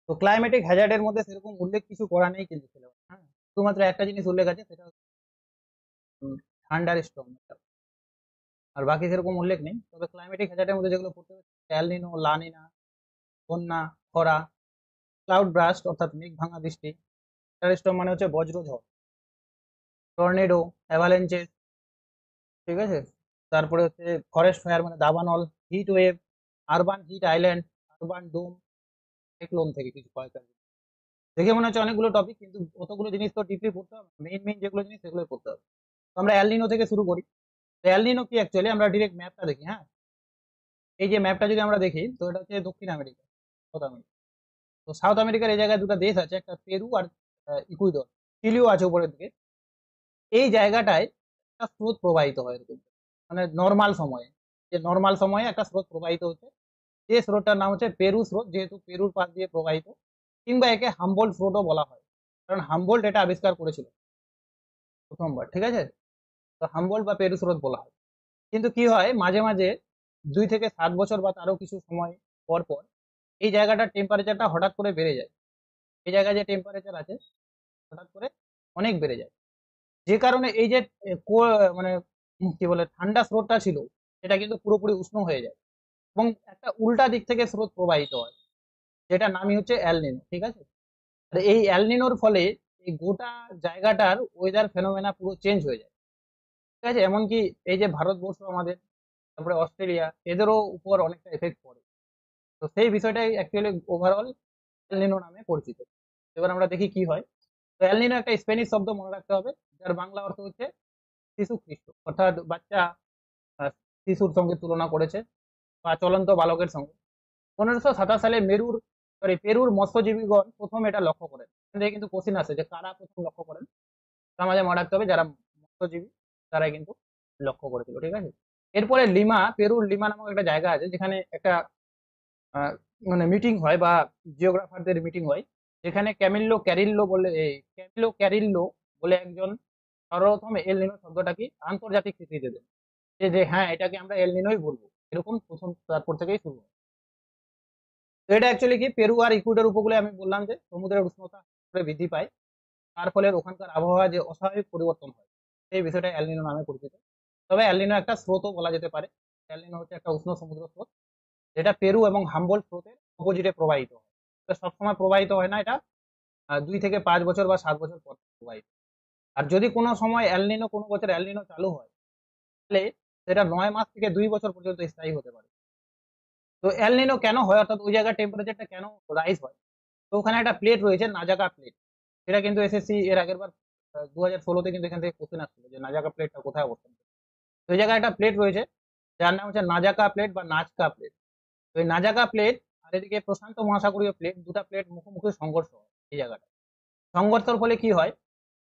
তো ক্লাইমেটিক হ্যাজার্ডের মধ্যে সেরকম উল্লেখ কিছু করা নেই কিন্তু সিলেবাস, হ্যাঁ। শুধুমাত্র একটা জিনিস উল্লেখ আছে, সেটা থান্ডার স্টর্ম, আর বাকি সেরকম উল্লেখ নেই। তবে ক্লাইমেটিক হ্যাজার্ডের মধ্যে যেগুলো পড়তে হবে, এলনিনো, লানিনা, বন্যা, খরা, ক্লাউড ব্রাস্ট অর্থাৎ মেঘ ভাঙা বৃষ্টি, থান্ডারস্টর্ম মানে হচ্ছে বজ্রঝড়, টর্নেডো, অ্যাভালেঞ্চেস, ঠিক আছে। তারপরে হচ্ছে ফরেস্ট ফায়ার মানে দাবানল, heat wave, urban heat island, urban dome, cyclone থেকে কিছু কয়েকটা জিনিস। দেখে মনে হচ্ছে অনেকগুলো টপিক, কিন্তু অতগুলো জিনিস তো ডিপলি পড়তে হবে, মেইন মেইন যেগুলো জিনিস সেগুলোই পড়তে হবে। তো আমরা এলনিনো থেকে শুরু করি। তো এলনিনো কি অ্যাকচুয়ালি, আমরা ডিরেক্ট ম্যাপটা দেখি, হ্যাঁ। এই যে ম্যাপটা যদি আমরা দেখি, তো এটা হচ্ছে দক্ষিণ আমেরিকা, সাউথ আমেরিকা। তো সাউথ আমেরিকার এই জায়গায় দুটো দেশ আছে, একটা পেরু আর ইকুয়েডর, চিলিও আছে উপরের দিকে। এই জায়গাটায় একটা স্রোত প্রবাহিত হয় এরকম, মানে নর্মাল সময়ে, যে নর্মাল সময়ে একটা স্রোত প্রবাহিত হচ্ছে। যে স্রোতটার নাম হচ্ছে পেরু স্রোত, যেহেতু পেরুর পাশ দিয়ে প্রবাহিত, কিংবা একে হাম্বোল্ট স্রোতও বলা হয়, কারণ হাম্বোল্ট এটা আবিষ্কার করেছিল প্রথমবার, ঠিক আছে। তো হাম্বোল্ট বা পেরু স্রোত বলা হয়। কিন্তু কি হয়, মাঝে মাঝে 2 থেকে 7 বছর বা তারও কিছু সময় পর পর এই জায়গাটার টেম্পারেচারটা হঠাৎ করে বেড়ে যায়। এই জায়গায় যে টেম্পারেচার আছে হঠাৎ করে অনেক বেড়ে যায়, যে কারণে এই যে মানে কি বলে ঠান্ডা স্রোতটা ছিল, সেটা কিন্তু পুরোপুরি উষ্ণ হয়ে যায়, এবং একটা উল্টা দিক থেকে স্রোত প্রবাহিত হয়, যেটা নামই হচ্ছে অ্যালনিনো, ঠিক আছে। আর এই অ্যালনিনোর ফলে এই গোটা জায়গাটার ওয়েদার ফেনোমেনা পুরো চেঞ্জ হয়ে যায়, ঠিক আছে। এমনকি এই যে ভারতবর্ষ আমাদের, তারপরে অস্ট্রেলিয়া, এদেরও উপর অনেকটা এফেক্ট পড়ে। তো সেই বিষয়টাই অ্যাকচুয়ালি ওভারঅল এলনিনো নামে পরিচিত। এবার আমরা দেখি কি হয়। তো এলনিনো একটা স্প্যানিশ শব্দ, মনে রাখতে হবে, যার বাংলা অর্থ হচ্ছে শিশু খ্রিস্ট, অর্থাৎ বাচ্চা আহ, শিশুর সঙ্গে তুলনা করেছে, বা চলন্ত বালকের সঙ্গে। 1527 সালে পেরুর মৎস্যজীবীগণ প্রথম এটা লক্ষ্য করেন। এখান থেকে কিন্তু কোশ্চিন আসে যে কারা প্রথম লক্ষ্য করেন। তার মাঝে মনে রাখতে হবে যারা মৎস্যজীবী তারাই কিন্তু লক্ষ্য করেছিল, ঠিক আছে। এরপরে লিমা, পেরুর লিমা নামক একটা জায়গা আছে, যেখানে একটা আহ, মানে মিটিং হয় বা জিওগ্রাফারদের মিটিং হয়, যেখানে ক্যামিলো ক্যারিল্লো বলে একজন সর্বপ্রথম এল নিনো শব্দটা কি আন্তর্জাতিক স্বীকৃতি দেন, যে যে হ্যাঁ এটাকে আমরা এল নিনোই বলবো, এরকম প্রথম তারপর থেকেই শুরু হয়। তো এটা অ্যাকচুয়ালি কি, পেরু আর ইকুয়েডর উপকূলে আমি বললাম যে সমুদ্রের উষ্ণতা বৃদ্ধি পায়, তার ফলে ওখানকার আবহাওয়া যে অস্বাভাবিক পরিবর্তন হয়, সেই বিষয়টা এল নিনো নামে পরিচিত। তবে এল নিনো একটা স্রোতও বলা যেতে পারে। এল নিনো হচ্ছে একটা উষ্ণ সমুদ্র স্রোত, যেটা পেরু এবং হাম্বোল্ট স্রোতের অপোজিটে প্রবাহিত হয়। এটা সবসময় প্রবাহিত হয় না, এটা 2 থেকে 5 বছর বা 7 বছর পর প্রবাহিত। আর যদি কোনো সময় এলনিনো, কোনো বছর এলনিনো চালু হয়, তাহলে সেটা 9 মাস থেকে 2 বছর পর্যন্ত স্থায়ী হতে পারে। তো এলনিনো কেন হয়, অর্থাৎ ওই জায়গার টেম্পারেচারটা কেন রাইজ হয়? তো ওখানে একটা প্লেট রয়েছে, নাজাকা প্লেট। সেটা কিন্তু এসএসসি এর আগের বার 2016-তে কিন্তু এখান থেকে কোশ্চেন আসছিল যে নাজাকা প্লেটটা কোথায় অবস্থান করে। তো ওই জায়গায় একটা প্লেট রয়েছে, যার নাম হচ্ছে নাজাকা প্লেট বা নাজকা প্লেট। তো এই নাজাকা প্লেট আর এদিকে প্রশান্ত মহাসাগরীয় প্লেট, দুটা প্লেট মুখোমুখি সংঘর্ষ হয় এই জায়গাটা। সংঘর্ষের ফলে কি হয়,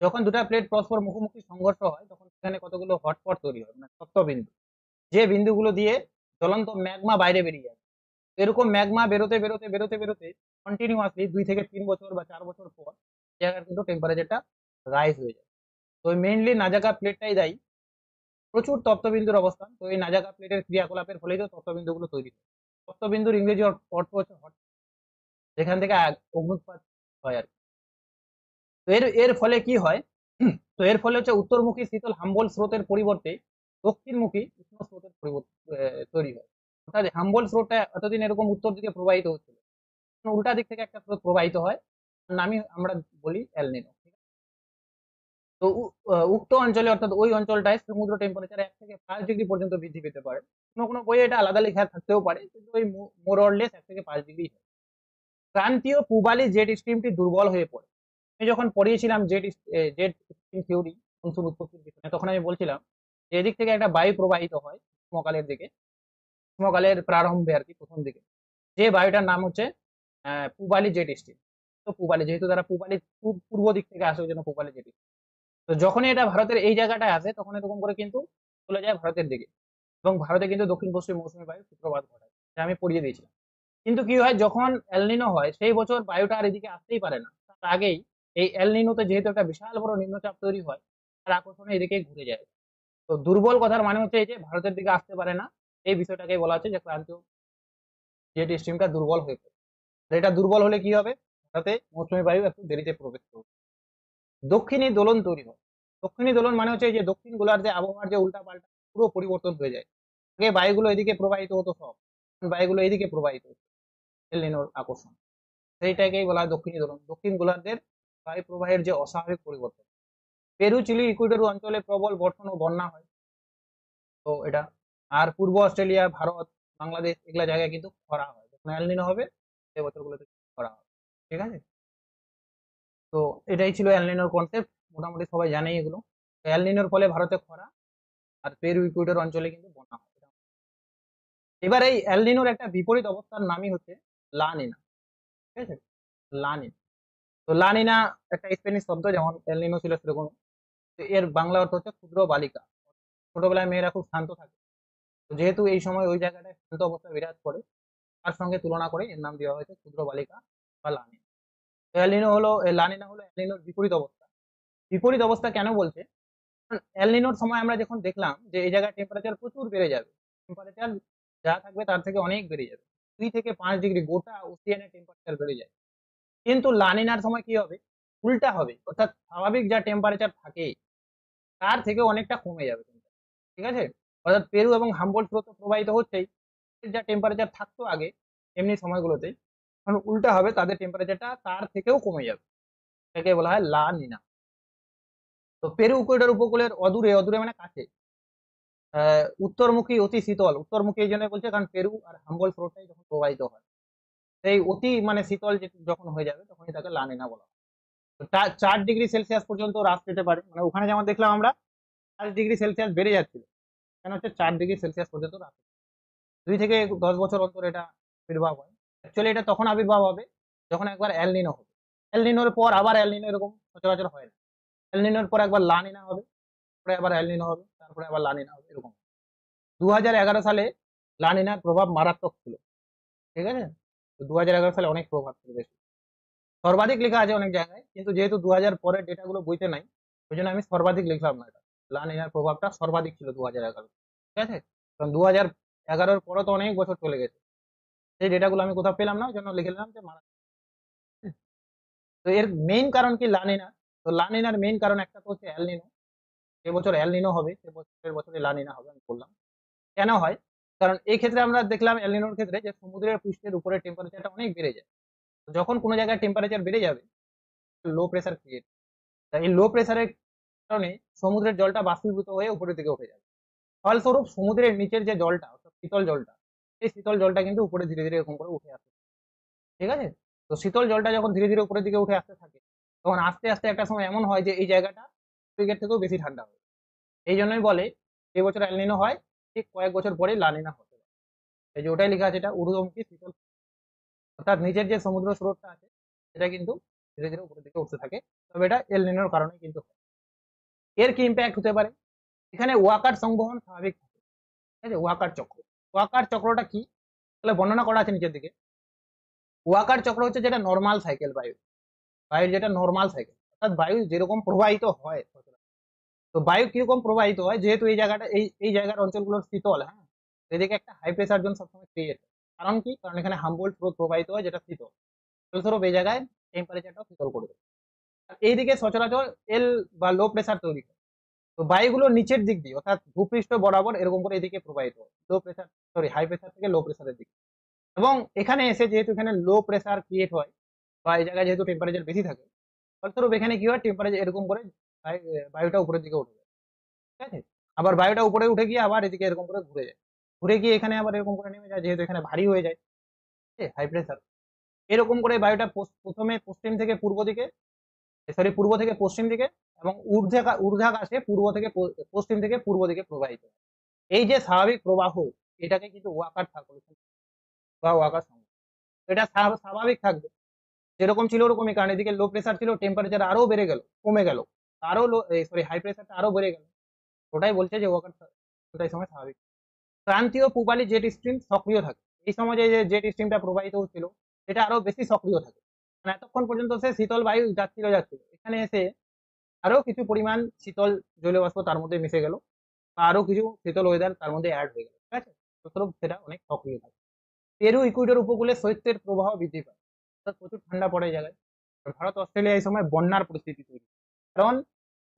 যখন দুটা প্লেট পরস্পর মুখোমুখি সংঘর্ষ হয়, তখন সেখানে কতগুলো হটস্পট তৈরি হয়, মানে তপ্তবিন্দু, যে বিন্দুগুলো দিয়ে জ্বলন্ত ম্যাগমা বাইরে বেরিয়ে যায়। এরকম ম্যাগমা বেরোতে বেরোতে বেরোতে বেরোতে কন্টিনিউয়াসলি 2 থেকে 3 বছর বা 4 বছর পর জায়গার কিন্তু টেম্পারেচারটা রাইজ হয়ে যায়। তো মেইনলি নাজাকা প্লেটটাই দায়ী, প্রচুর তপ্তবিন্দুর অবস্থান। তো এই নাজাকা প্লেটের ক্রিয়াকলাপের ফলেই তো তপ্তবিন্দুগুলো তৈরি হয়। তপ্তবিন্দুর ইংরেজি অর্থ হচ্ছে হট, যেখান থেকে অগ্নুৎপাত হয় আর কি। তো এর এর ফলে কি হয়, তো এর ফলে হচ্ছে উত্তরমুখী শীতল হাম্বল স্রোতের পরিবর্তে দক্ষিণমুখী উষ্ণ স্রোতের তৈরি হয়। অর্থাৎ হাম্বল স্রোতটা এতদিন এরকম উত্তর দিকে প্রবাহিত হচ্ছিল, উল্টা দিক থেকে একটা স্রোত প্রবাহিত হয়, নামই আমরা বলি এলনিনো। তো উক্ত অঞ্চলে, অর্থাৎ ওই অঞ্চলটায় সমুদ্র টেম্পারেচার 1 থেকে 5 ডিগ্রি পর্যন্ত বৃদ্ধি পেতে পারে। কোনো কোনো বইয়ে এটা আলাদা লেখা থাকতেও পারে, কিন্তু ওই মোরলেস 1 থেকে 5 ডিগ্রি। ক্রান্তীয় পূবালি জেট স্ট্রিমটি দুর্বল হয়ে পড়ে। আমি যখন পড়িয়েছিলাম জেট স্ট্রিম থিওরি, মনসুন উৎপত্তির পিছনে, তখন আমি বলছিলাম যে এদিক থেকে একটা বায়ু প্রবাহিত হয় গ্রীষ্মকালের দিকে, গ্রীষ্মকালের প্রারম্ভে আর কি, প্রথম দিকে, যে বায়ুটার নাম হচ্ছে পূবালি জেট স্ট্রিম। তো পূবালি, যেহেতু তারা পূবালি পূর্ব দিক থেকে আসে, ওই জন্য পূবালি জেট স্ট্রিম। তো যখনই এটা ভারতের এই জায়গাটায় আসে, তখন এরকম করে কিন্তু চলে যায় ভারতের দিকে, এবং ভারতে কিন্তু দক্ষিণ পশ্চিম মৌসুমী বায়ু সূত্রপাত ঘটায়, যা আমি পড়িয়ে দিয়েছিলাম। কিন্তু কি হয়, যখন এলনিনো হয় সেই বছর বায়ুটা আর এদিকে আসতেই পারে না, তার আগেই এই এলনিনোতে যেহেতু একটা বিশাল বড় নিম্নচাপ তৈরি হয়, তার আকর্ষণে এদিকেই ঘুরে যায়। তো দুর্বল কথার মানে হচ্ছে এই যে ভারতের দিকে আসতে পারে না, এই বিষয়টাকে বলা হচ্ছে যে ক্রান্তীয় জেট স্ট্রিমটা দুর্বল হয়ে পড়ে। এটা দুর্বল হলে কি হবে, তাতে মৌসুমী বায়ু একটু দেরিতে প্রবেশ করবে। দক্ষিণী দোলন তৈরি হয়। দক্ষিণী দোলন মানে হচ্ছে এই যে দক্ষিণ গোলার্ধে যে আবহাওয়ার যে উল্টা পাল্টা পুরো পরিবর্তন হয়ে যায়। আগে বায়ুগুলো এদিকে প্রবাহিত হতো সব, এখন বায়ুগুলো এদিকে প্রবাহিত হচ্ছে এল নিনোর আকর্ষণ। সেইটাকেই বলা হয় দক্ষিণী দোলন। দক্ষিণ গোলার্ধের বায়ু প্রবাহের যে অস্বাভাবিক পরিবর্তন। পেরু, চিলি, ইকুয়েডর অঞ্চলে প্রবল বর্ষণ ও বন্যা হয়, তো এটা। আর পূর্ব অস্ট্রেলিয়া, ভারত, বাংলাদেশ এগুলা জায়গায় কিন্তু খরা হয়, যখন এল নিনো হবে সেই বছরগুলোতে খরা হবে। ঠিক আছে, তো এটাই ছিল এল নিনোর কনসেপ্ট, মোটামুটি সবাই জানে এগুলো। এল নিনোর ফলে ভারতে খরা, আর পেরু ইকুয়েডর অঞ্চলে কিন্তু বন্যা হয়। এবার এই এল নিনোর একটা বিপরীত অবস্থার নামই হচ্ছে লা নিনা। ঠিক আছে, লা নিনা। তো লা নিনা একটা স্পেনিশ শব্দ, যেমন এল নিনো ছিল সেরকম। তো এর বাংলা অর্থ হচ্ছে ক্ষুদ্র বালিকা। ছোটবেলায় মেয়েরা খুব শান্ত থাকে, তো যেহেতু এই সময় ওই জায়গাটায় শান্ত অবস্থা বিরাজ করে, তার সঙ্গে তুলনা করে এর নাম দেওয়া হয়েছে ক্ষুদ্র বালিকা বা লা নিনা। তো এল নিনো হলো, লা নিনা হলো এল নিনোর বিপরীত অবস্থা। বিপরীত অবস্থা কেন বলছে? এল নিনোর সময় আমরা যখন দেখলাম যে এই জায়গায় টেম্পারেচার প্রচুর বেড়ে যাবে, টেম্পারেচার যা থাকবে তার থেকে অনেক বেড়ে যাবে, 2 থেকে 5 ডিগ্রি গোটা ওসিয়ানের টেম্পারেচার বেড়ে যায়। কিন্তু লানিনার সময় কি হবে? উল্টা হবে, অর্থাৎ স্বাভাবিক যা টেম্পারেচার থাকে তার থেকে অনেকটা কমে যাবে। ঠিক আছে, অর্থাৎ পেরু এবং হাম্বোল্ট স্রোত প্রবাহিত হচ্ছেই, যা টেম্পারেচার থাকতো আগে এমনি সময়গুলোতে, এখন উল্টা হবে, তাদের টেম্পারেচারটা তার থেকেও কমে যাবে। এটাকে বলা হয় লা নিনা। তো পেরু ইকুয়েডর উপকূলের অদূরে, অদূরে মানে কাছে, উত্তরমুখী অতি শীতল, উত্তরমুখী এই জন্য বলছে কারণ পেরু আর হাম্বোল্ট স্রোতটাই যখন প্রবাহিত হয়, সেই অতি মানে শীতল যখন হয়ে যাবে তখনই তাকে লা নিনা বলা হয়। তো 4 ডিগ্রি সেলসিয়াস পর্যন্ত হ্রাস পেতে পারে, মানে ওখানে যেমন দেখলাম আমরা 5 ডিগ্রি সেলসিয়াস বেড়ে যাচ্ছিল, কেন হচ্ছে 4 ডিগ্রি সেলসিয়াস পর্যন্ত হ্রাস পেতে পারে। 2 থেকে 10 বছর অন্তর এটা আবির্ভাব হয়। অ্যাকচুয়ালি এটা তখন আবির্ভাব হবে যখন একবার এল নিনো হবে। এল নিনোর পর আবার এল নিনো এরকম সচরাচর হয় না। এল নিনোর পর একবার লা নিনা হবে, পরে আবার এল নিনো হবে, তারপরে আবার লা নিনা হবে, এরকম। 2011 সালে লা নিনার প্রভাব মারাত্মক ছিল। ঠিক আছে, তো 2011 সালে অনেক প্রভাব ছিল বেশি, সর্বাধিক লেখা আছে অনেক জায়গায়, কিন্তু যেহেতু 2000 পরের ডেটাগুলো বইতে নাই, ওই জন্য আমি সর্বাধিক লিখলাম না। এটা লা নিনার প্রভাবটা সর্বাধিক ছিল 2011। ঠিক আছে, কারণ 2011-র পরে তো অনেক বছর চলে গেছে, সেই ডেটাগুলো আমি কোথাও পেলাম না, ওই জন্য লিখে নিলাম যে মারাত্মক। তো এর মেইন কারণ কি লা নিনা? তো লা নিনার মেইন কারণ একটা তো হচ্ছে এল নিনো। এবছর এল নিনো হবে, সে বছরের বছরে লা নিনা হবে, আমি বললাম। কেন হয়? কারণ এই ক্ষেত্রে আমরা দেখলাম এল নিনোর ক্ষেত্রে যে সমুদ্রের পৃষ্ঠের উপরে টেম্পারেচারটা অনেক বেড়ে যায়। তো যখন কোনো জায়গায় টেম্পারেচার বেড়ে যাবে, লো প্রেসার ক্রিয়েট, তাই এই লো প্রেসারের কারণে সমুদ্রের জলটা বাষ্পীভূত হয়ে উপরের দিকে উঠে যাবে। ফলস্বরূপ সমুদ্রের নিচের যে জলটা, অর্থাৎ শীতল জলটা, এই শীতল জলটা কিন্তু উপরে ধীরে ধীরে এরকম করে উঠে আসে। ঠিক আছে, তো শীতল জলটা যখন ধীরে ধীরে উপরের দিকে উঠে আসতে থাকে, তখন আস্তে আস্তে একটা সময় এমন হয় যে এই জায়গাটা আফ্রিকার থেকেও বেশি ঠান্ডা হয়। এই জন্যই বলে যে বছর এল নিনো হয় ঠিক কয়েক বছর পরে লা নিনা হতে পারে। এই যে ওটাই লেখা আছে, এটা ঊর্ধ্বমুখী শীতল, অর্থাৎ নিচের যে সমুদ্র স্রোতটা আছে সেটা কিন্তু ধীরে ধীরে উপরের দিকে উঠতে থাকে। তবে এটা এল নিনোর কারণে কিন্তু হয়। এর কি ইম্প্যাক্ট হতে পারে? এখানে ওয়াকার সংবহন স্বাভাবিক থাকে। ঠিক আছে, ওয়াকার চক্র। ওয়াকার চক্রটা কি তাহলে বর্ণনা করা আছে নিচের দিকে। ওয়াকার চক্র হচ্ছে যেটা নর্মাল সাইকেল, বায়ুর যেটা নর্মাল সাইকেল, অর্থাৎ বায়ু যেরকম প্রবাহিত হয়, তো বায়ু কিরকম প্রবাহিত হয়, যেহেতু এই জায়গাটা এই জায়গার অঞ্চলগুলো শীতল, হ্যাঁ, এদিকে একটা হাই প্রেসার জোন সবসময় ক্রিয়েট হয়। কারণ কি? কারণ এখানে হামবোল্ট স্রোত প্রবাহিত হয় যেটা শীতল, ফলস্বরূপ এই জায়গায় টেম্পারেচারটাও শীতল করে দেয়। আর এইদিকে সচরাচর এল বা লো প্রেসার তৈরি হয়। তো বায়ুগুলো নিচের দিক দিয়ে, অর্থাৎ ভূপৃষ্ঠ বরাবর এরকম করে এদিকে প্রবাহিত হয়, low pressure, sorry, high pressure থেকে লো প্রেসারের দিকে। এবং এখানে এসে যেহেতু এখানে লো প্রেসার ক্রিয়েট হয়, বা এই জায়গায় যেহেতু টেম্পারেচার বেশি থাকে, ফলস্বরূপ এখানে কি হয়, টেম্পারেচার এরকম করে বায়ুটা উপরের দিকে উঠে যায়। ঠিক আছে, আবার বায়ুটা উপরে উঠে গিয়ে আবার এদিকে এরকম করে ঘুরে যায়, ঘুরে গিয়ে এখানে আবার এরকম করে নেমে যায়, যেহেতু এখানে ভারী হয়ে যায় হাই প্রেসার। এরকম করে বায়ুটা প্রথমে পশ্চিম থেকে পূর্ব দিকে, সরি, পূর্ব থেকে পশ্চিম দিকে, এবং ঊর্ধ্বাকাশে পূর্ব থেকে পশ্চিম থেকে পূর্ব দিকে প্রবাহিত হয়। এই যে স্বাভাবিক প্রবাহ, এটাকে কিন্তু ওয়াকার সার্কুলেশন বা ওয়াকার সংবহন। এটা স্বাভাবিক থাকবে, যেরকম ছিল ওরকমই, কারণ এদিকে লো প্রেসার ছিল, টেম্পারেচার আরো বেড়ে গেল, কমে গেল, আরো লো, সরি, হাই প্রেসারটা আরো বেড়ে গেল। ওটাই বলছে যে ওয়াকার ওটাই সময় স্বাভাবিক। ক্রান্তীয় পূবালি জেট স্ট্রিম সক্রিয় থাকে। এই সময় যে জেট স্ট্রিমটা প্রবাহিত হচ্ছিল এটা আরো বেশি সক্রিয় থাকে, মানে এতক্ষণ পর্যন্ত সে শীতল বায়ু যাচ্ছিল, এখানে এসে আরো কিছু পরিমাণ শীতল জলীয়বাষ্প তার মধ্যে মিশে গেল, বা আরো কিছু শীতল ওয়েদার তার মধ্যে অ্যাড হয়ে গেল। ঠিক আছে, ফলস্বরূপ সেটা অনেক সক্রিয় থাকে। পেরু ইকুয়েডর উপকূলে শৈত্যের প্রবাহ বৃদ্ধি পায়, অর্থাৎ প্রচুর ঠান্ডা পড়ে এই জায়গায়। ভারত অস্ট্রেলিয়া এই সময় বন্যার পরিস্থিতি তৈরি, কারণ